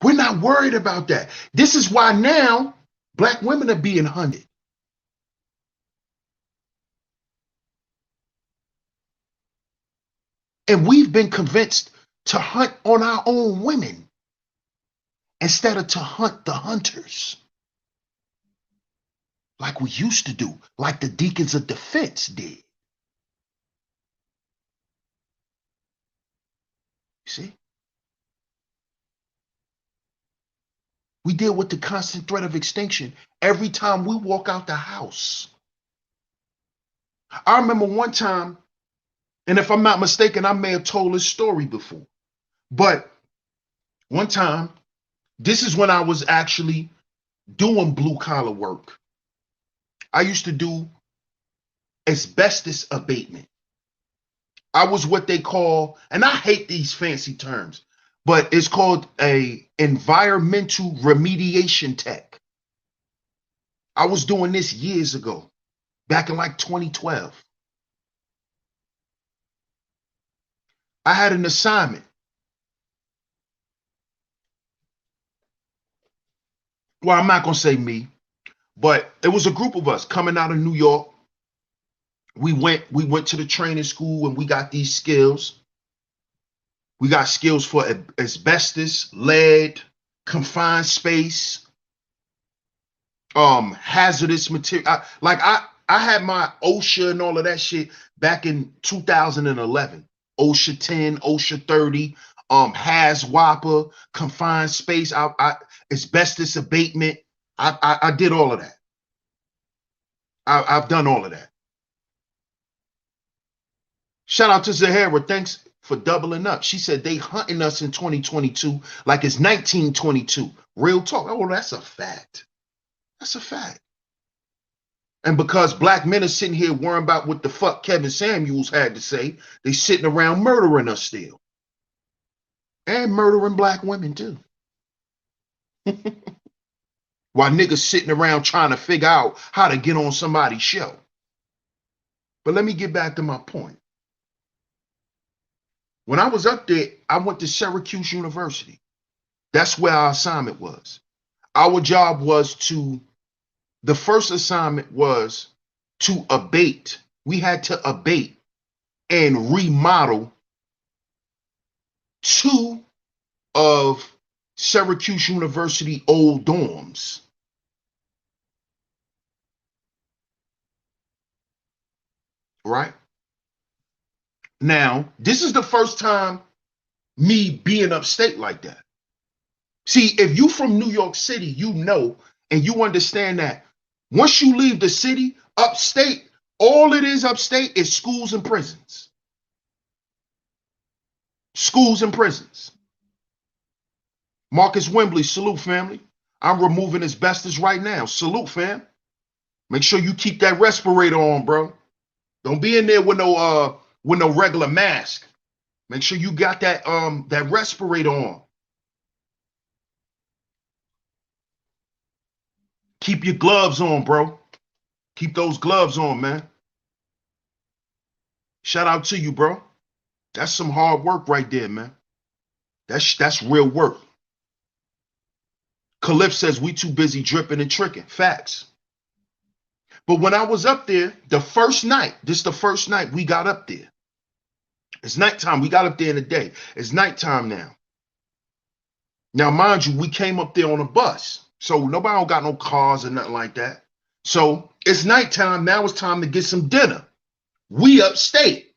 We're not worried about that. This is why now black women are being hunted. And we've been convinced to hunt on our own women instead of to hunt the hunters. Like we used to do, like the deacons of defense did. See? We deal with the constant threat of extinction every time we walk out the house. I remember one time, and if I'm not mistaken, I may have told this story before, but one time, this is when I was actually doing blue collar work. I used to do asbestos abatement. I was what they call, and I hate these fancy terms, but it's called a environmental remediation tech. I was doing this years ago, back in like 2012. I had an assignment. Well, I'm not gonna say me, but it was a group of us coming out of New York. We went to the training school and we got these skills. We got skills for asbestos, lead, confined space, hazardous material. I had my OSHA and all of that shit back in 2011. OSHA 10, OSHA 30, HAZWAPA, confined space, asbestos abatement. I did all of that. I've done all of that. Shout out to Zahara. Thanks for doubling up. She said they hunting us in 2022 like it's 1922. Real talk. Oh, that's a fact. That's a fact. And because black men are sitting here worrying about what the fuck Kevin Samuels had to say, they sitting around murdering us still. And murdering black women too. While niggas sitting around trying to figure out how to get on somebody's show. But let me get back to my point. When I was up there, I went to Syracuse University. That's where our assignment was. Our job was the first assignment was to abate. We had to abate and remodel 2 of Syracuse University old dorms. Right? Now, this is the first time me being upstate like that. See, if you from New York City, you know, and you understand that once you leave the city, upstate, all it is upstate is schools and prisons. Schools and prisons. Marcus Wembley, salute family. I'm removing asbestos right now. Salute, fam. Make sure you keep that respirator on, bro. Don't be in there with no regular mask. Make sure you got that respirator on. Keep your gloves on, bro. Keep those gloves on, man. Shout out to you, bro. That's some hard work right there, man. That's real work. Khalif says we too busy dripping and tricking. Facts. But when I was up there, the first night we got up there. It's nighttime. We got up there in the day. It's nighttime now. Now, mind you, we came up there on a bus. So nobody don't got no cars or nothing like that. So it's nighttime. Now it's time to get some dinner. We upstate.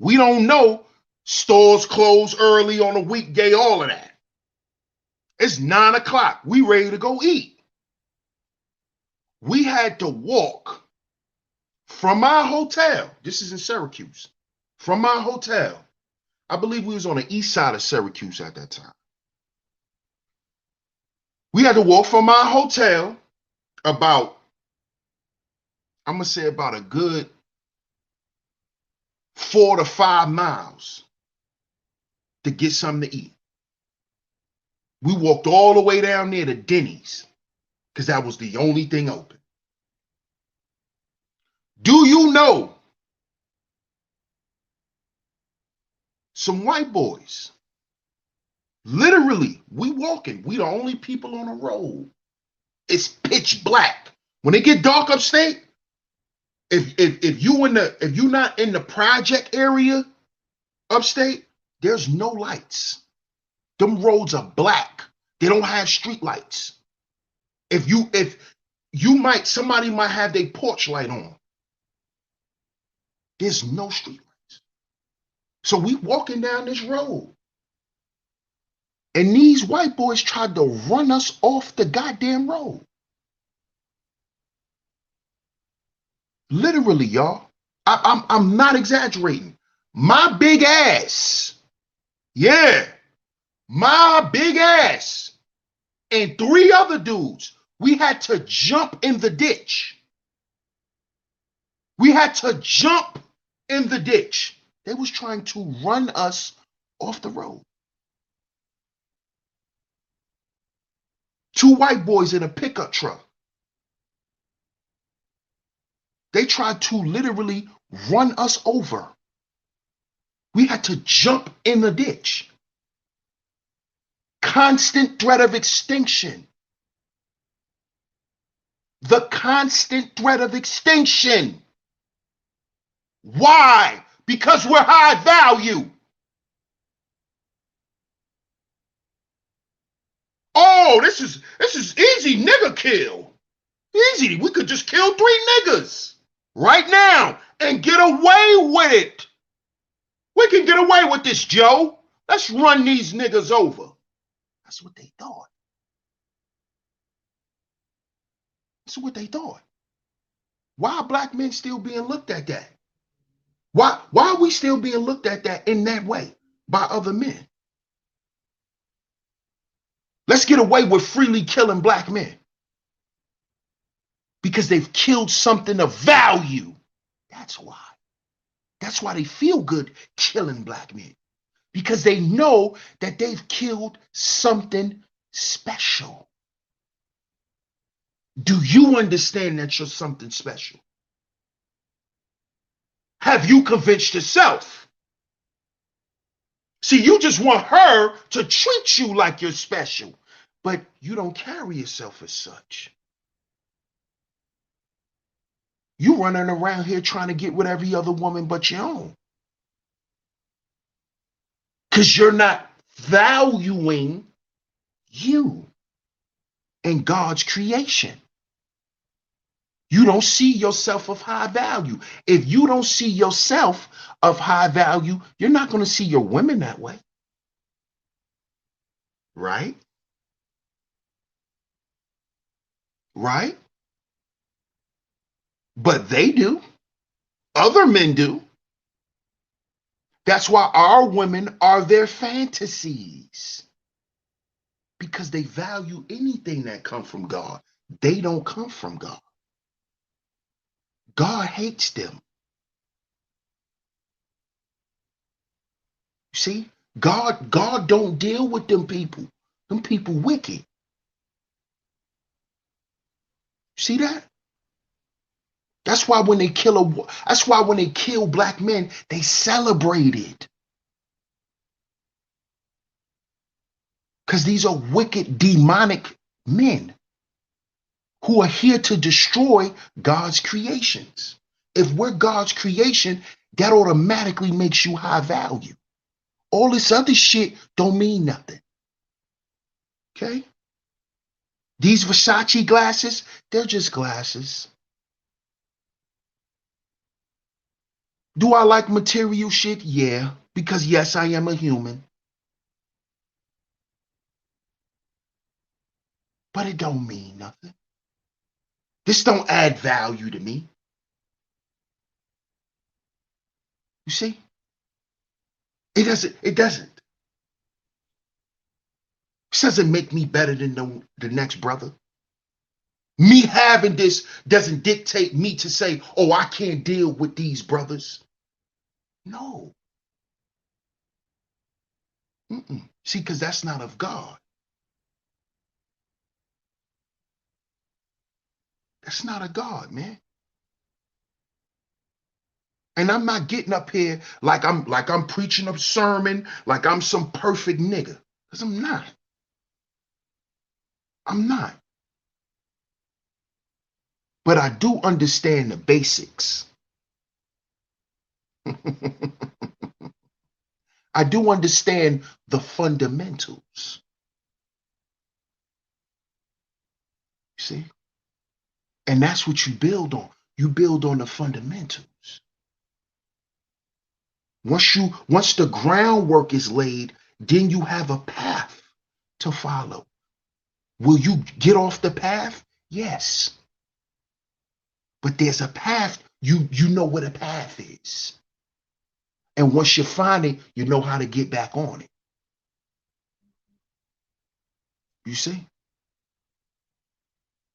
We don't know stores close early on a weekday, all of that. It's 9 o'clock. We ready to go eat. We had to walk from my hotel. This is in Syracuse. From my hotel. I believe we was on the east side of Syracuse at that time. We had to walk from my hotel about, I'm going to say about a good 4 to 5 miles to get something to eat. We walked all the way down there to Denny's because that was the only thing open. Do you know some white boys? Literally, we walking. We the only people on the road. It's pitch black. When it get dark upstate, if you're not in the project area upstate, there's no lights. Them roads are black. They don't have street lights. Somebody might have their porch light on. There's no street lights. So we walking down this road. And these white boys tried to run us off the goddamn road. Literally, y'all. I'm not exaggerating. My big ass. Yeah. My big ass. And 3 other dudes. We had to jump in the ditch. We had to jump in the ditch. They was trying to run us off the road. 2 white boys in a pickup truck. They tried to literally run us over. We had to jump in the ditch. Constant threat of extinction. The constant threat of extinction. Why? Because we're high value. Oh, this is easy nigga kill. Easy. We could just kill 3 niggas right now and get away with it. We can get away with this, Joe. Let's run these niggas over. That's what they thought. That's what they thought. Why are black men still being looked at that? Why are we still being looked at that in that way by other men? Let's get away with freely killing black men because they've killed something of value. That's why. That's why they feel good killing black men, because they know that they've killed something special. Do you understand that you're something special? Have you convinced yourself? See, you just want her to treat you like you're special, but you don't carry yourself as such. You running around here trying to get with every other woman but your own. Because you're not valuing you and God's creation. You don't see yourself of high value. If you don't see yourself of high value, you're not going to see your women that way. Right? Right? But they do. Other men do. That's why our women are their fantasies. Because they value anything that comes from God. They don't come from God. God hates them. See, God don't deal with them people. Them people wicked. See that? That's why when they kill black men, they celebrate it. Because these are wicked, demonic men who are here to destroy God's creations. If we're God's creation, that automatically makes you high value. All this other shit don't mean nothing. Okay? These Versace glasses, they're just glasses. Do I like material shit? Yeah, because yes, I am a human. but it don't mean nothing. This don't add value to me. You see? It doesn't. It doesn't. This doesn't make me better than the next brother. Me having this doesn't dictate me to say, oh, I can't deal with these brothers. No. See, because that's not of God. That's not of God, man. And I'm not getting up here like I'm preaching a sermon, like I'm some perfect nigga. Because I'm not. I'm not. But I do understand the basics. I do understand the fundamentals. See? And that's what you build on. You build on the fundamentals. Once the groundwork is laid, then you have a path to follow. Will you get off the path? Yes. But there's a path. You know what a path is. And once you find it, you know how to get back on it. You see?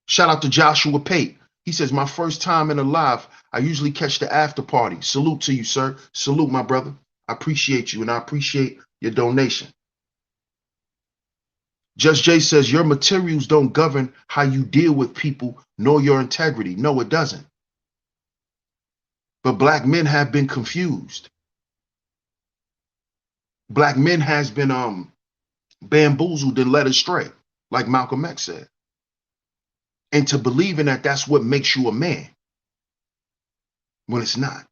Shout out to Joshua Pate. He says, my first time in a live, I usually catch the after party. Salute to you, sir. Salute, my brother. I appreciate you, and I appreciate your donation. Just Jay says, your materials don't govern how you deal with people, nor your integrity. No, it doesn't. But black men have been confused. Black men has been bamboozled and led astray, like Malcolm X said. Into believing that that's what makes you a man, when it's not.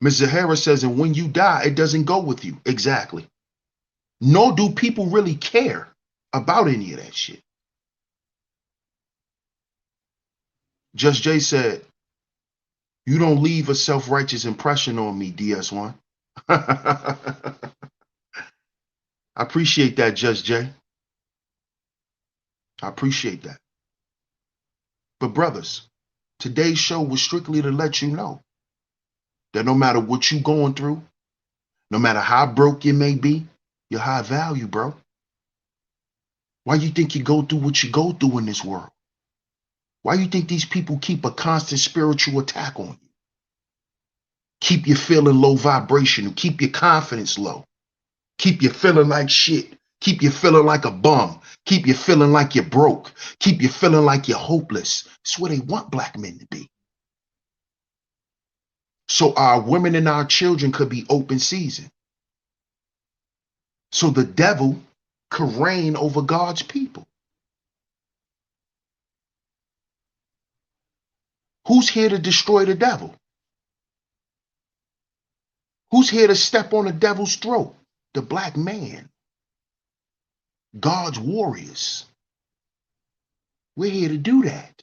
Ms. Zahara says, and when you die, it doesn't go with you. Exactly. Nor do people really care about any of that shit. Just Jay said, you don't leave a self-righteous impression on me, DS1. I appreciate that, Just Jay. I appreciate that. But brothers, today's show was strictly to let you know that no matter what you're going through, no matter how broke you may be, you're high value, bro. Why you think you go through what you go through in this world? Why you think these people keep a constant spiritual attack on you? Keep you feeling low vibrational, keep your confidence low, keep you feeling like shit, keep you feeling like a bum, keep you feeling like you're broke, keep you feeling like you're hopeless. That's where they want black men to be. So our women and our children could be open season. So the devil could reign over God's people. Who's here to destroy the devil? Who's here to step on the devil's throat? The black man. God's warriors. We're here to do that.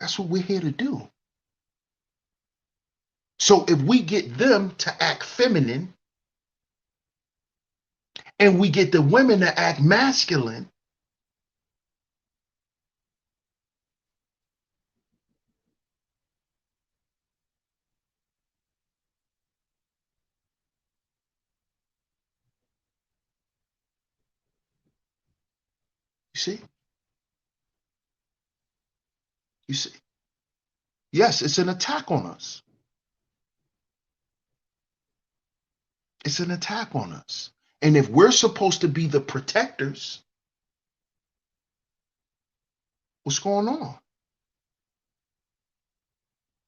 That's what we're here to do. So if we get them to act feminine and we get the women to act masculine, you see? You see? Yes, it's an attack on us. It's an attack on us. And if we're supposed to be the protectors, what's going on?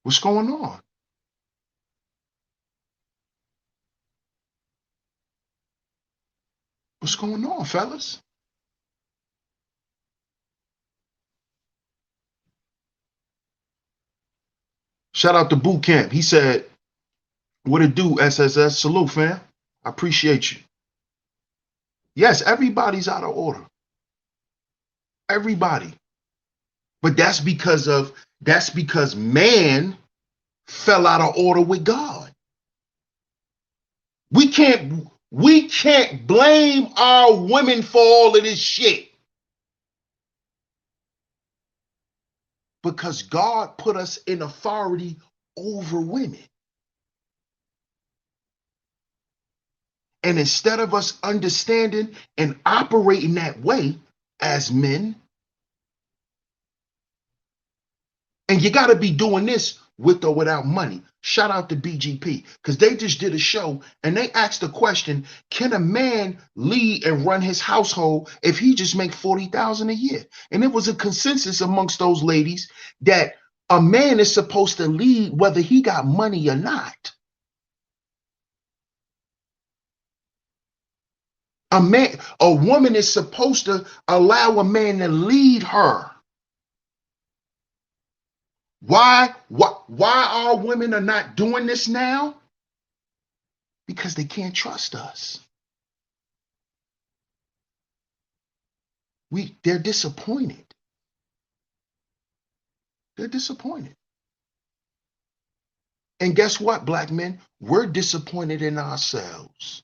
What's going on? What's going on, fellas? Shout out to Boot Camp. He said, what it do, SSS? Salute, fam. I appreciate you. Yes, everybody's out of order. Everybody. But that's because man fell out of order with God. We can't blame our women for all of this shit. Because God put us in authority over women. And instead of us understanding and operating that way as men, and you got to be doing this with or without money. Shout out to BGP, because they just did a show and they asked the question, can a man lead and run his household if he just make $40,000 a year? And it was a consensus amongst those ladies that a man is supposed to lead whether he got money or not. A woman is supposed to allow a man to lead her. Why our women are not doing this now? Because they can't trust us. They're disappointed. They're disappointed. And guess what, black men? We're disappointed in ourselves.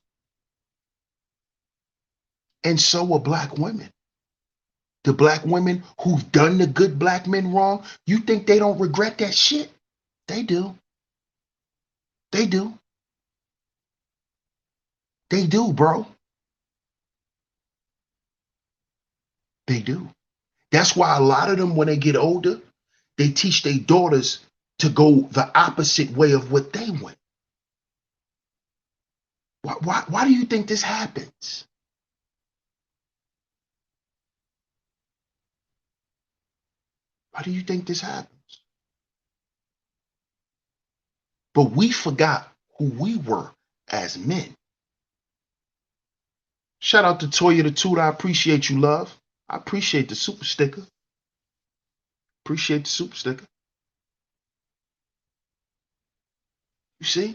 And so are black women. The black women who've done the good black men wrong, you think they don't regret that shit? They do. They do. They do, bro. They do. That's why a lot of them, when they get older, they teach their daughters to go the opposite way of what they went. Why do you think this happens? Why do you think this happens? But we forgot who we were as men. Shout out to Toya the Tutor. I appreciate you, love. I appreciate the super sticker. Appreciate the super sticker. You see?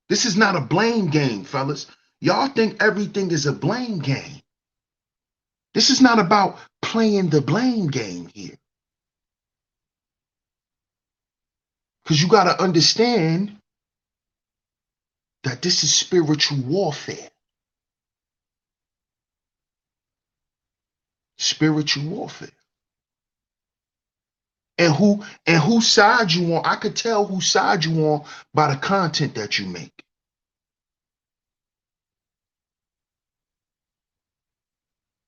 This is not a blame game, fellas. Y'all think everything is a blame game. This is not about playing the blame game here. Because you got to understand that this is spiritual warfare. Spiritual warfare. And whose side you on, I could tell whose side you on by the content that you make.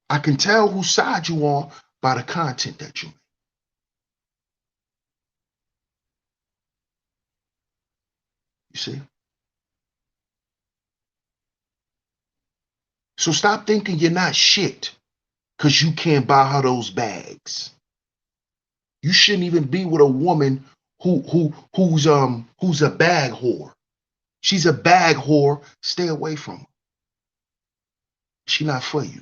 I can tell whose side you on by the content that you make. You see? So stop thinking you're not shit because you can't buy her those bags. You shouldn't even be with a woman who's a bag whore. She's a bag whore. Stay away from her. She's not for you.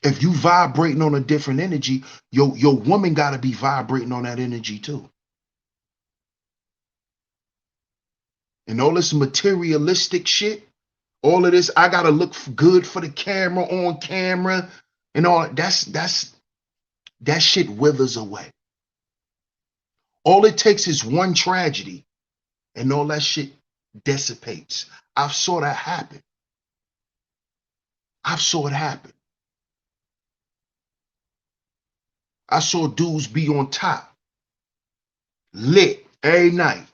If you vibrating on a different energy, your woman got to be vibrating on that energy too. And all this materialistic shit, all of this, I got to look good for the camera, on camera, and all that shit withers away. All it takes is one tragedy and all that shit dissipates. I've saw that happen. I've saw it happen. I saw dudes be on top, lit every night.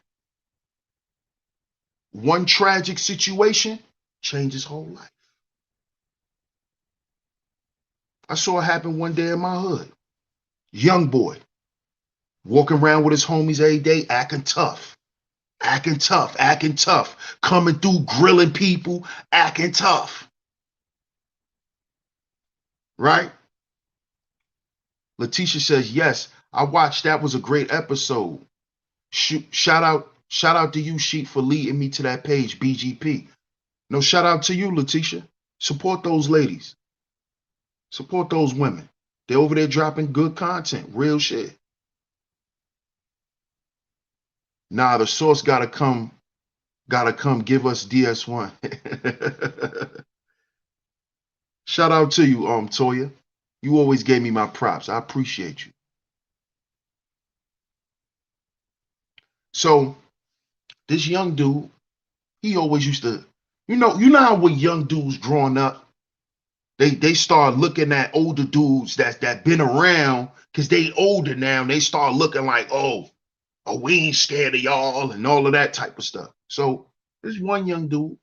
One tragic situation changed his whole life. I saw it happen one day in my hood. Young boy, walking around with his homies every day, acting tough, coming through, grilling people, acting tough. Right? Letitia says, yes, I watched. That was a great episode. Shout out to you, Sheep, for leading me to that page, BGP. No, shout out to you, Letitia. Support those ladies. Support those women. They're over there dropping good content, real shit. Nah, the source gotta come give us DS1. Shout out to you, Toya. You always gave me my props. I appreciate you. So This young dude, he always used to, you know how when young dudes growing up, they start looking at older dudes that been around because they older now, and they start looking like, oh, we ain't scared of y'all and all of that type of stuff. So this one young dude,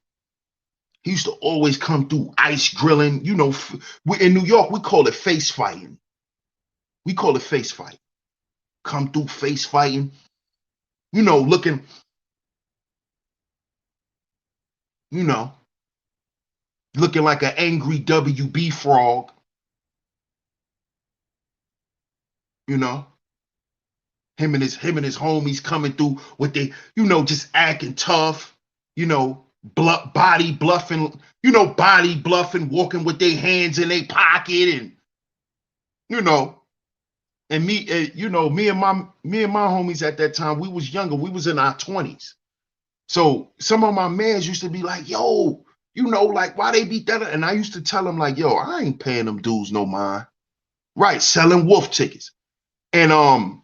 he used to always come through ice grilling. In New York, we call it face fighting. We call it face fight. Come through face fighting, looking, you know, looking like an angry WB frog, you know. Him and his homies coming through with they, just acting tough, body bluffing, walking with their hands in their pocket, and you know, and me, me and my homies at that time, we was younger, we was in our 20s. So some of my mans used to be like, yo, like why they beat that? And I used to tell them like, yo, I ain't paying them dudes no mind. Right, selling wolf tickets. And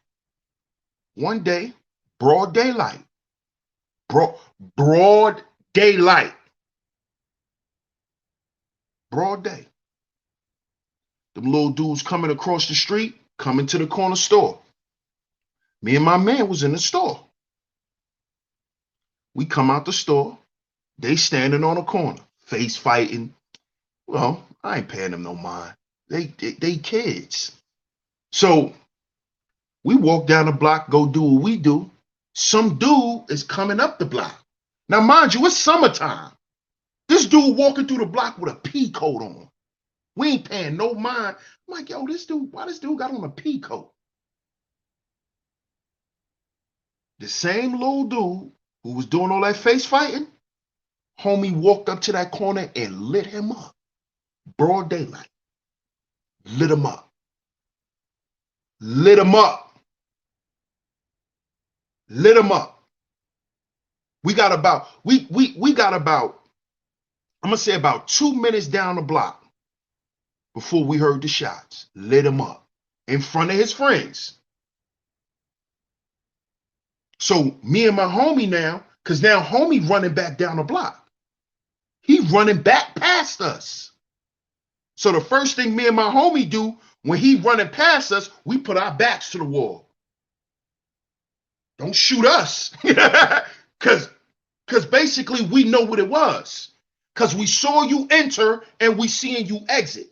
one day, broad daylight, broad daylight, broad day. Them little dudes coming across the street, coming to the corner store. Me and my man was in the store. We come out the store. They standing on the corner, face fighting. Well, I ain't paying them no mind. They kids. So we walk down the block, go do what we do. Some dude is coming up the block. Now, mind you, it's summertime. This dude walking through the block with a pea coat on. We ain't paying no mind. I'm like, yo, why this dude got on a pea coat? The same little dude who was doing all that face fighting, homie walked up to that corner and lit him up. Broad daylight. Lit him up. Lit him up. Lit him up. We got about, I'm gonna say about 2 minutes down the block before we heard the shots. Lit him up in front of his friends. So me and my homie now, because now homie running back down the block. He running back past us. So the first thing me and my homie do when he running past us, we put our backs to the wall. Don't shoot us. Because basically we know what it was. Because we saw you enter and we seeing you exit.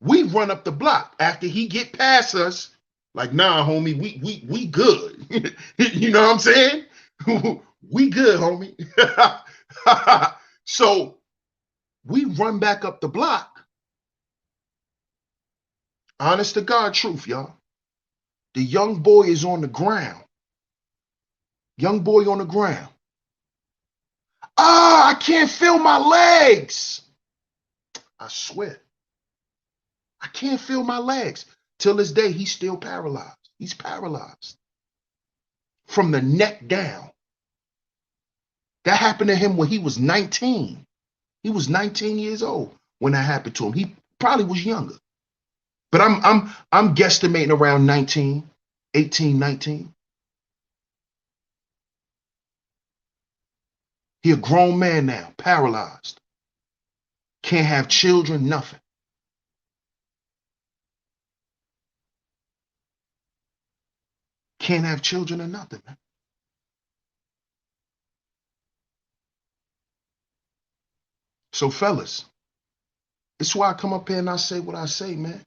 We run up the block after he get past us. Like, nah, homie, we good. You know what I'm saying? We good, homie. So we run back up the block. Honest to God truth, y'all. The young boy is on the ground. Young boy on the ground. I can't feel my legs. I swear. I can't feel my legs. Till this day, he's still paralyzed. He's paralyzed. From the neck down. That happened to him when he was 19. He was 19 years old when that happened to him. He probably was younger. But I'm guesstimating around 19, 18, 19. He a grown man now, paralyzed. Can't have children, nothing. Can't have children or nothing, man. So fellas, it's why I come up here and I say what I say, man.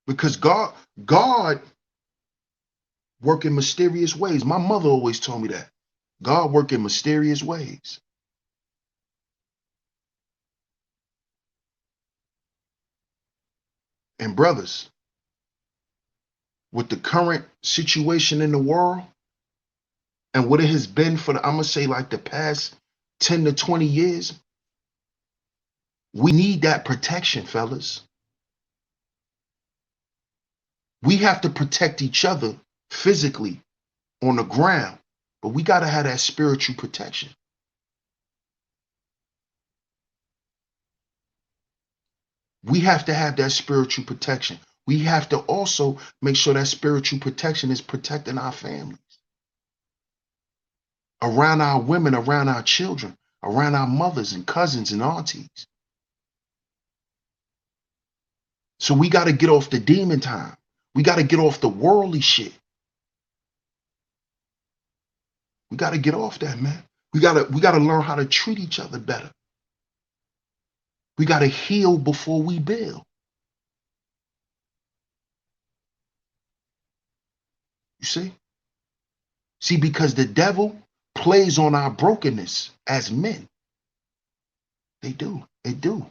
Because God work in mysterious ways. My mother always told me that. God work in mysterious ways. And brothers, with the current situation in the world and what it has been for I'm gonna say like the past 10 to 20 years, we need that protection, fellas. We have to protect each other physically on the ground, but we got to have that spiritual protection. We have to have that spiritual protection. We have to also make sure that spiritual protection is protecting our families, around our women, around our children, around our mothers and cousins and aunties. So we got to get off the demon time. We got to get off the worldly shit. We got to get off that, man. We got to learn how to treat each other better. We got to heal before we build. You see? See, because the devil plays on our brokenness as men. They do. They do.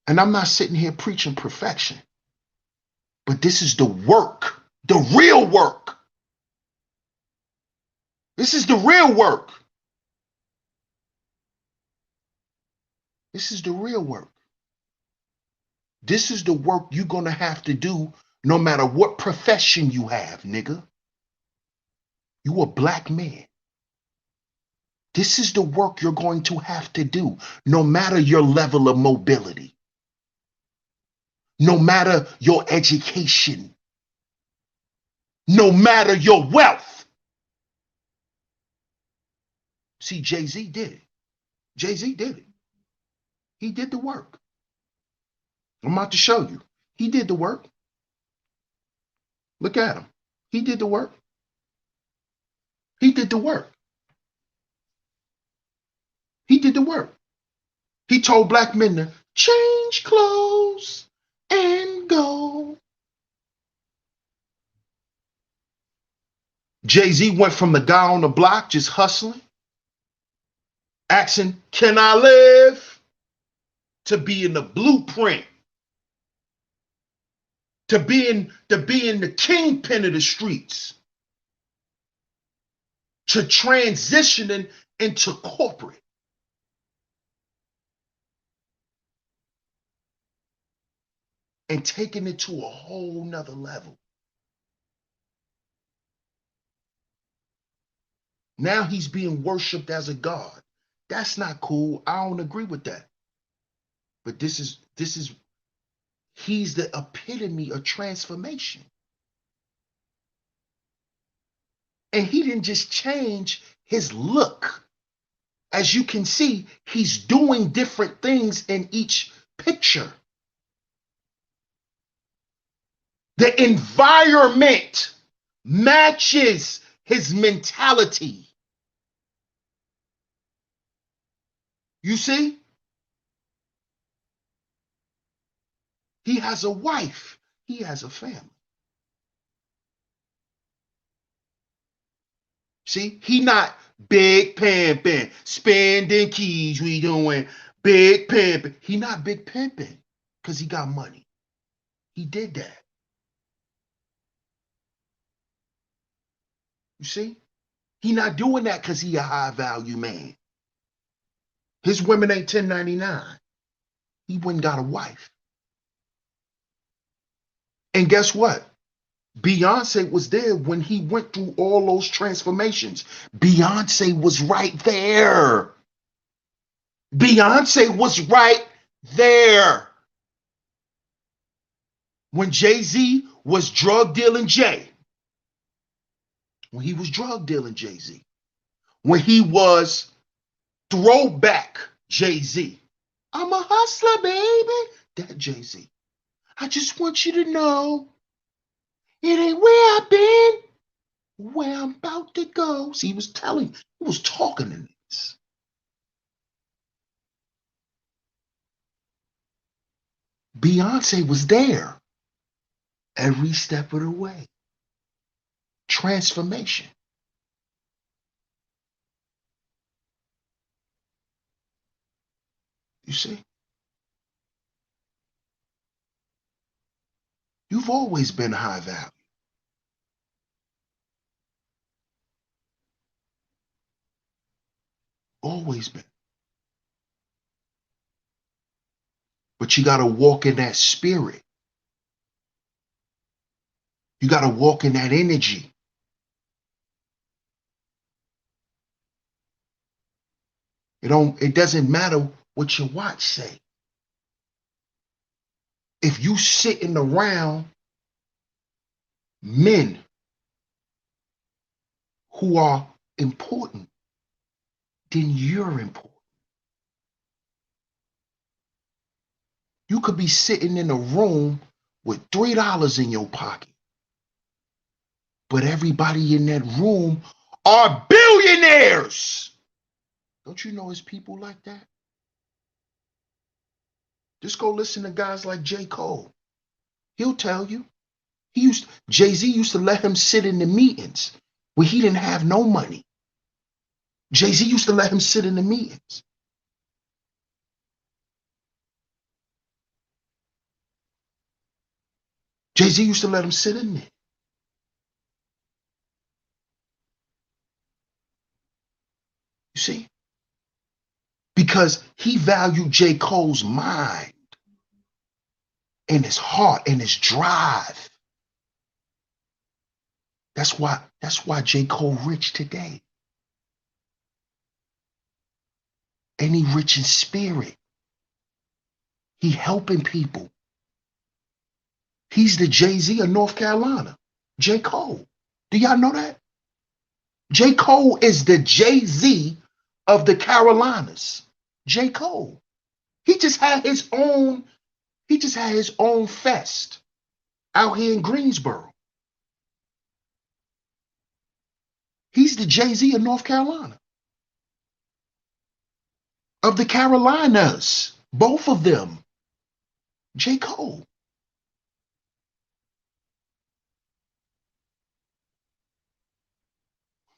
And I'm not sitting here preaching perfection, but this is the work, the real work. This is the real work. This is the real work. This is the work you're going to have to do no matter what profession you have, nigga. You a black man. This is the work you're going to have to do no matter your level of mobility, no matter your education, no matter your wealth. See, Jay-Z did it. Jay-Z did it. He did the work. I'm about to show you. He did the work. Look at him. He did the work. He did the work. He did the work. He told black men to change clothes and go. Jay-Z went from the guy on the block just hustling, asking, can I live? To be in the blueprint. To being the kingpin of the streets. To transitioning into corporate. And taking it to a whole nother level. Now he's being worshipped as a god. That's not cool. I don't agree with that. But this is he's the epitome of transformation. And he didn't just change his look. As you can see, he's doing different things in each picture. The environment matches his mentality. You see? He has a wife. He has a family. See? He not big pimping, spending keys, we doing big pimping. He not big pimping because he got money. He did that. You see? He not doing that because he a high value man. His women ain't 1099. He went and got a wife. And guess what? Beyonce was there when he went through all those transformations. Beyonce was right there. Beyonce was right there. When Jay-Z was drug dealing Jay. When he was drug dealing Jay-Z. When he was throwback Jay-Z. I'm a hustler, baby. That Jay-Z. I just want you to know it ain't where I've been, where I'm about to go. See, he was talking in this. Beyonce was there every step of the way. Transformation. You see? You've always been high value. Always been. But you got to walk in that spirit. You got to walk in that energy. It doesn't matter what your watch say. If you sitting around men who are important, then you're important. You could be sitting in a room with $3 in your pocket, but everybody in that room are billionaires. Don't you know it's people like that? Just go listen to guys like J. Cole. He'll tell you. Jay-Z used to let him sit in the meetings where he didn't have no money. Jay-Z used to let him sit in the meetings. Jay-Z used to let him sit in there. You see? Because he valued J. Cole's mind and his heart and his drive. That's why J. Cole rich today. And he rich in spirit. He helping people. He's the Jay-Z of North Carolina. J. Cole. Do y'all know that? J. Cole is the Jay-Z of the Carolinas. J. Cole. He just had his own fest out here in Greensboro. He's the Jay-Z of North Carolina. Of the Carolinas. Both of them. J. Cole.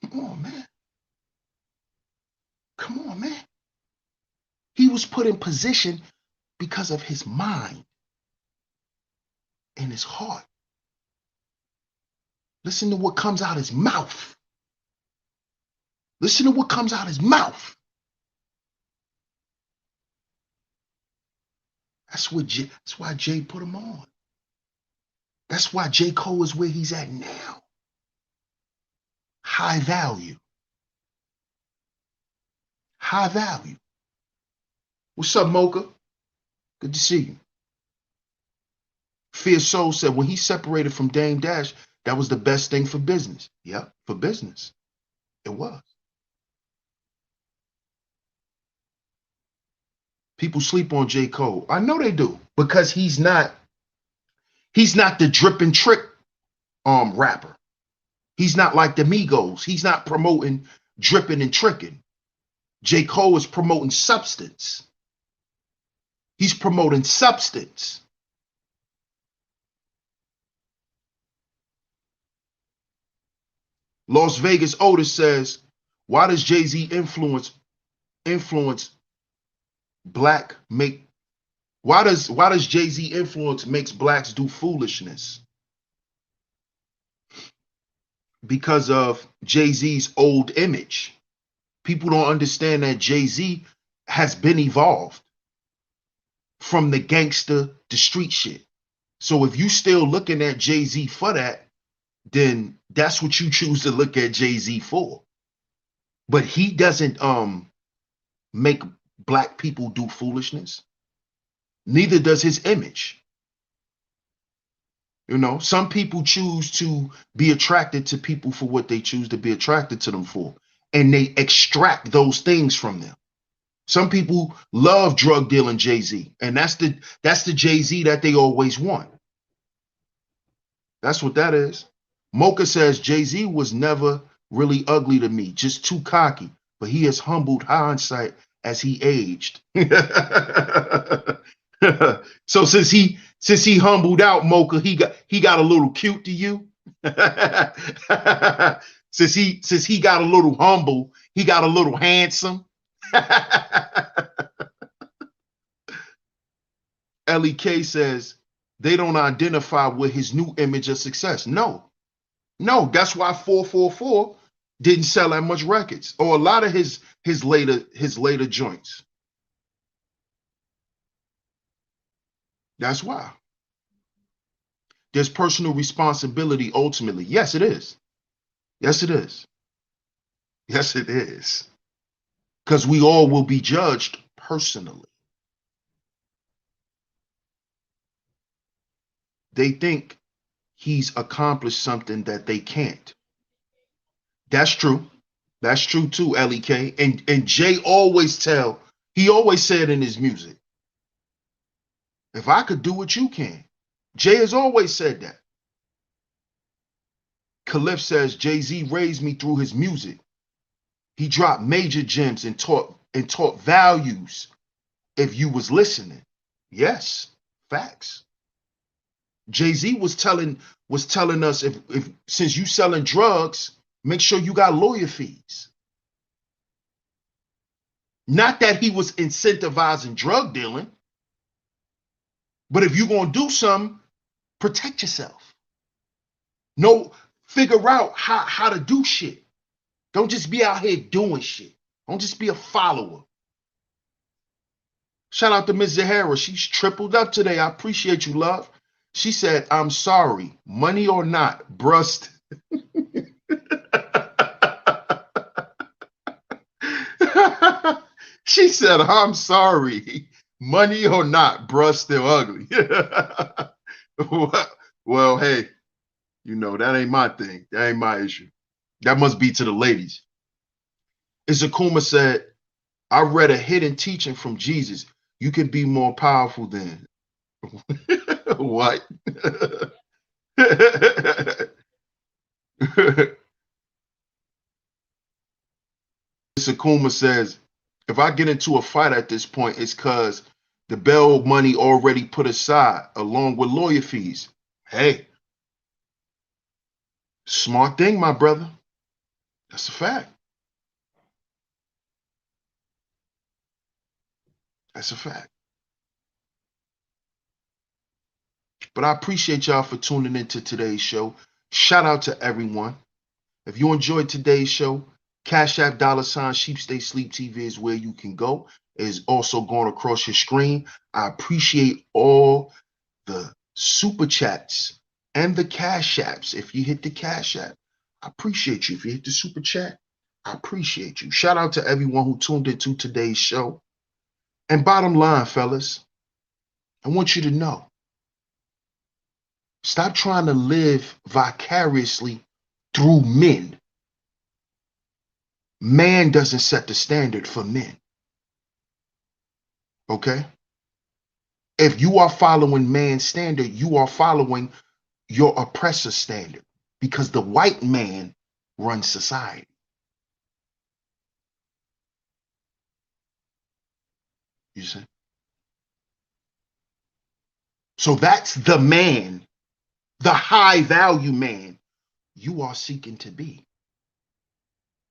Come on, man. Come on, man. He was put in position because of his mind and his heart. Listen to what comes out his mouth. Listen to what comes out his mouth. That's why Jay put him on. That's why J. Cole is where he's at now. High value. High value. What's up, Mocha? Good to see you. Fierce Soul said when he separated from Dame Dash, that was the best thing for business. Yeah, for business. It was. People sleep on J. Cole. I know they do, because he's not the drip and trick rapper. He's not like the Migos. He's not promoting dripping and tricking. J. Cole is promoting substance. He's promoting substance. Las Vegas Otis says, why does Jay-Z influence black make why does Jay-Z influence makes blacks do foolishness? Because of Jay-Z's old image. People don't understand that Jay-Z has been evolved from the gangster to street shit. So if you still looking at Jay-Z for that, then that's what you choose to look at Jay-Z for. But he doesn't make black people do foolishness. Neither does his image. You know, some people choose to be attracted to people for what they choose to be attracted to them for, and they extract those things from them. Some people love drug dealing Jay-Z, and that's the Jay-Z that they always want. That's what that is. Mocha says Jay-Z was never really ugly to me, just too cocky, but he has humbled hindsight as he aged. So since he humbled out, Mocha, he got a little cute to you. since he got a little humble, he got a little handsome. LEK says they don't identify with his new image of success. No, that's why 444 didn't sell that much records, or a lot of his later joints. That's why. There's personal responsibility ultimately. Yes, it is. Yes, it is. Yes, it is. Because we all will be judged personally. They think he's accomplished something that they can't. That's true. That's true too, LEK. And Jay he always said in his music, if I could do what you can. Jay has always said that. Khalif says Jay-Z raised me through his music. He dropped major gems and taught values if you was listening. Yes, facts. Jay-Z was telling us if since you selling drugs, make sure you got lawyer fees. Not that he was incentivizing drug dealing, but if you're gonna do something, protect yourself. No, figure out how to do shit. Don't just be out here doing shit. Don't just be a follower. Shout out to Ms. Zahara. She's tripled up today. I appreciate you, love. She said, I'm sorry, money or not, brust. She said, I'm sorry, money or not, bruh, still ugly. Well, hey, you know, that ain't my thing. That ain't my issue. That must be to the ladies. Izakuma said, I read a hidden teaching from Jesus. You can be more powerful than. What? Sakuma says, if I get into a fight at this point, it's because the bail money already put aside along with lawyer fees. Hey, smart thing, my brother. That's a fact. That's a fact. But I appreciate y'all for tuning into today's show. Shout out to everyone. If you enjoyed today's show, CashApp $SheepStaysLeepTV is where you can go. It is also going across your screen. I appreciate all the super chats and the cash apps. If you hit the cash app, I appreciate you. If you hit the super chat, I appreciate you. Shout out to everyone who tuned into today's show. And bottom line, fellas, I want you to know, stop trying to live vicariously through men. Man doesn't set the standard for men. Okay? If you are following man's standard, you are following your oppressor's standard, because the white man runs society. You see? So that's the man, the high value man you are seeking to be,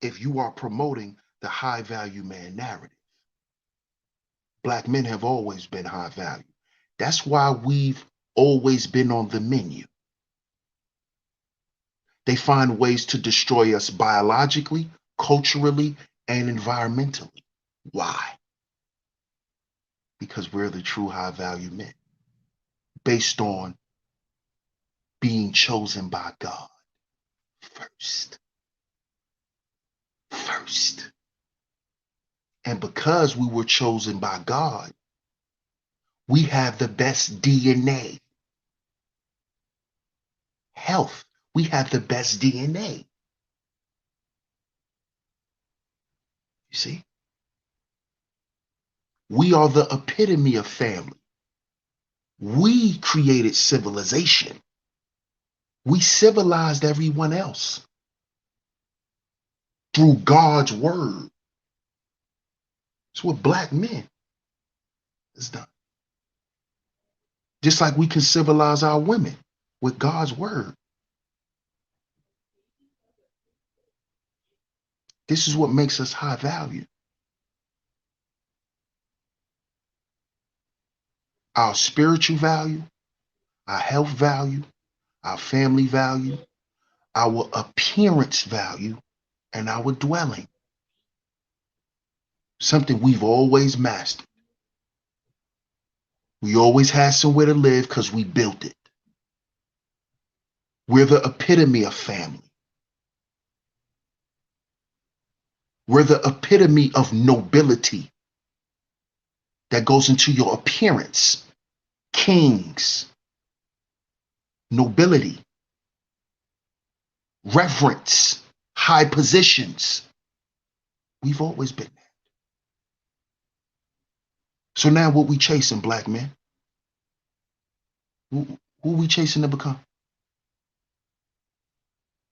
if you are promoting the high value man narrative. Black men have always been high value. That's why we've always been on the menu. They find ways to destroy us biologically, culturally, and environmentally. Why? Because we're the true high value men, based on being chosen by God first. First. And because we were chosen by God, we have the best DNA. Health, we have the best DNA. You see? We are the epitome of family. We created civilization. We civilized everyone else through God's word. It's what black men has done. Just like we can civilize our women with God's word. This is what makes us high value. Our spiritual value, our health value, our family value, our appearance value, and our dwelling. Something we've always mastered. We always had somewhere to live because we built it. We're the epitome of family. We're the epitome of nobility that goes into your appearance. Kings, nobility, reverence, high positions. We've always been that. So now what we chasing, black men? Who we chasing to become?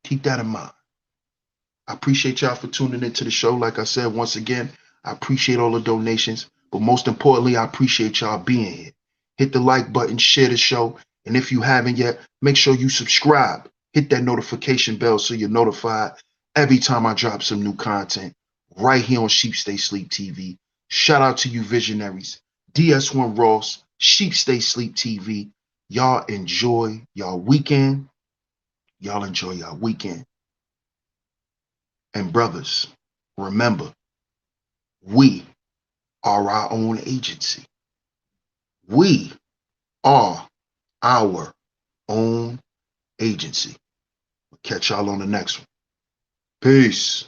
Keep that in mind. I appreciate y'all for tuning into the show. Like I said, once again, I appreciate all the donations, but most importantly, I appreciate y'all being here. Hit the like button, share the show, and if you haven't yet, make sure you subscribe. Hit that notification bell so you're notified every time I drop some new content right here on Sheep Stay Sleep TV. Shout out to you visionaries. DS1 Ross, Sheep Stay Sleep TV. Y'all enjoy y'all weekend. Y'all enjoy y'all weekend. And brothers, remember, we are our own agency. We are our own agency. We'll catch y'all on the next one. Peace.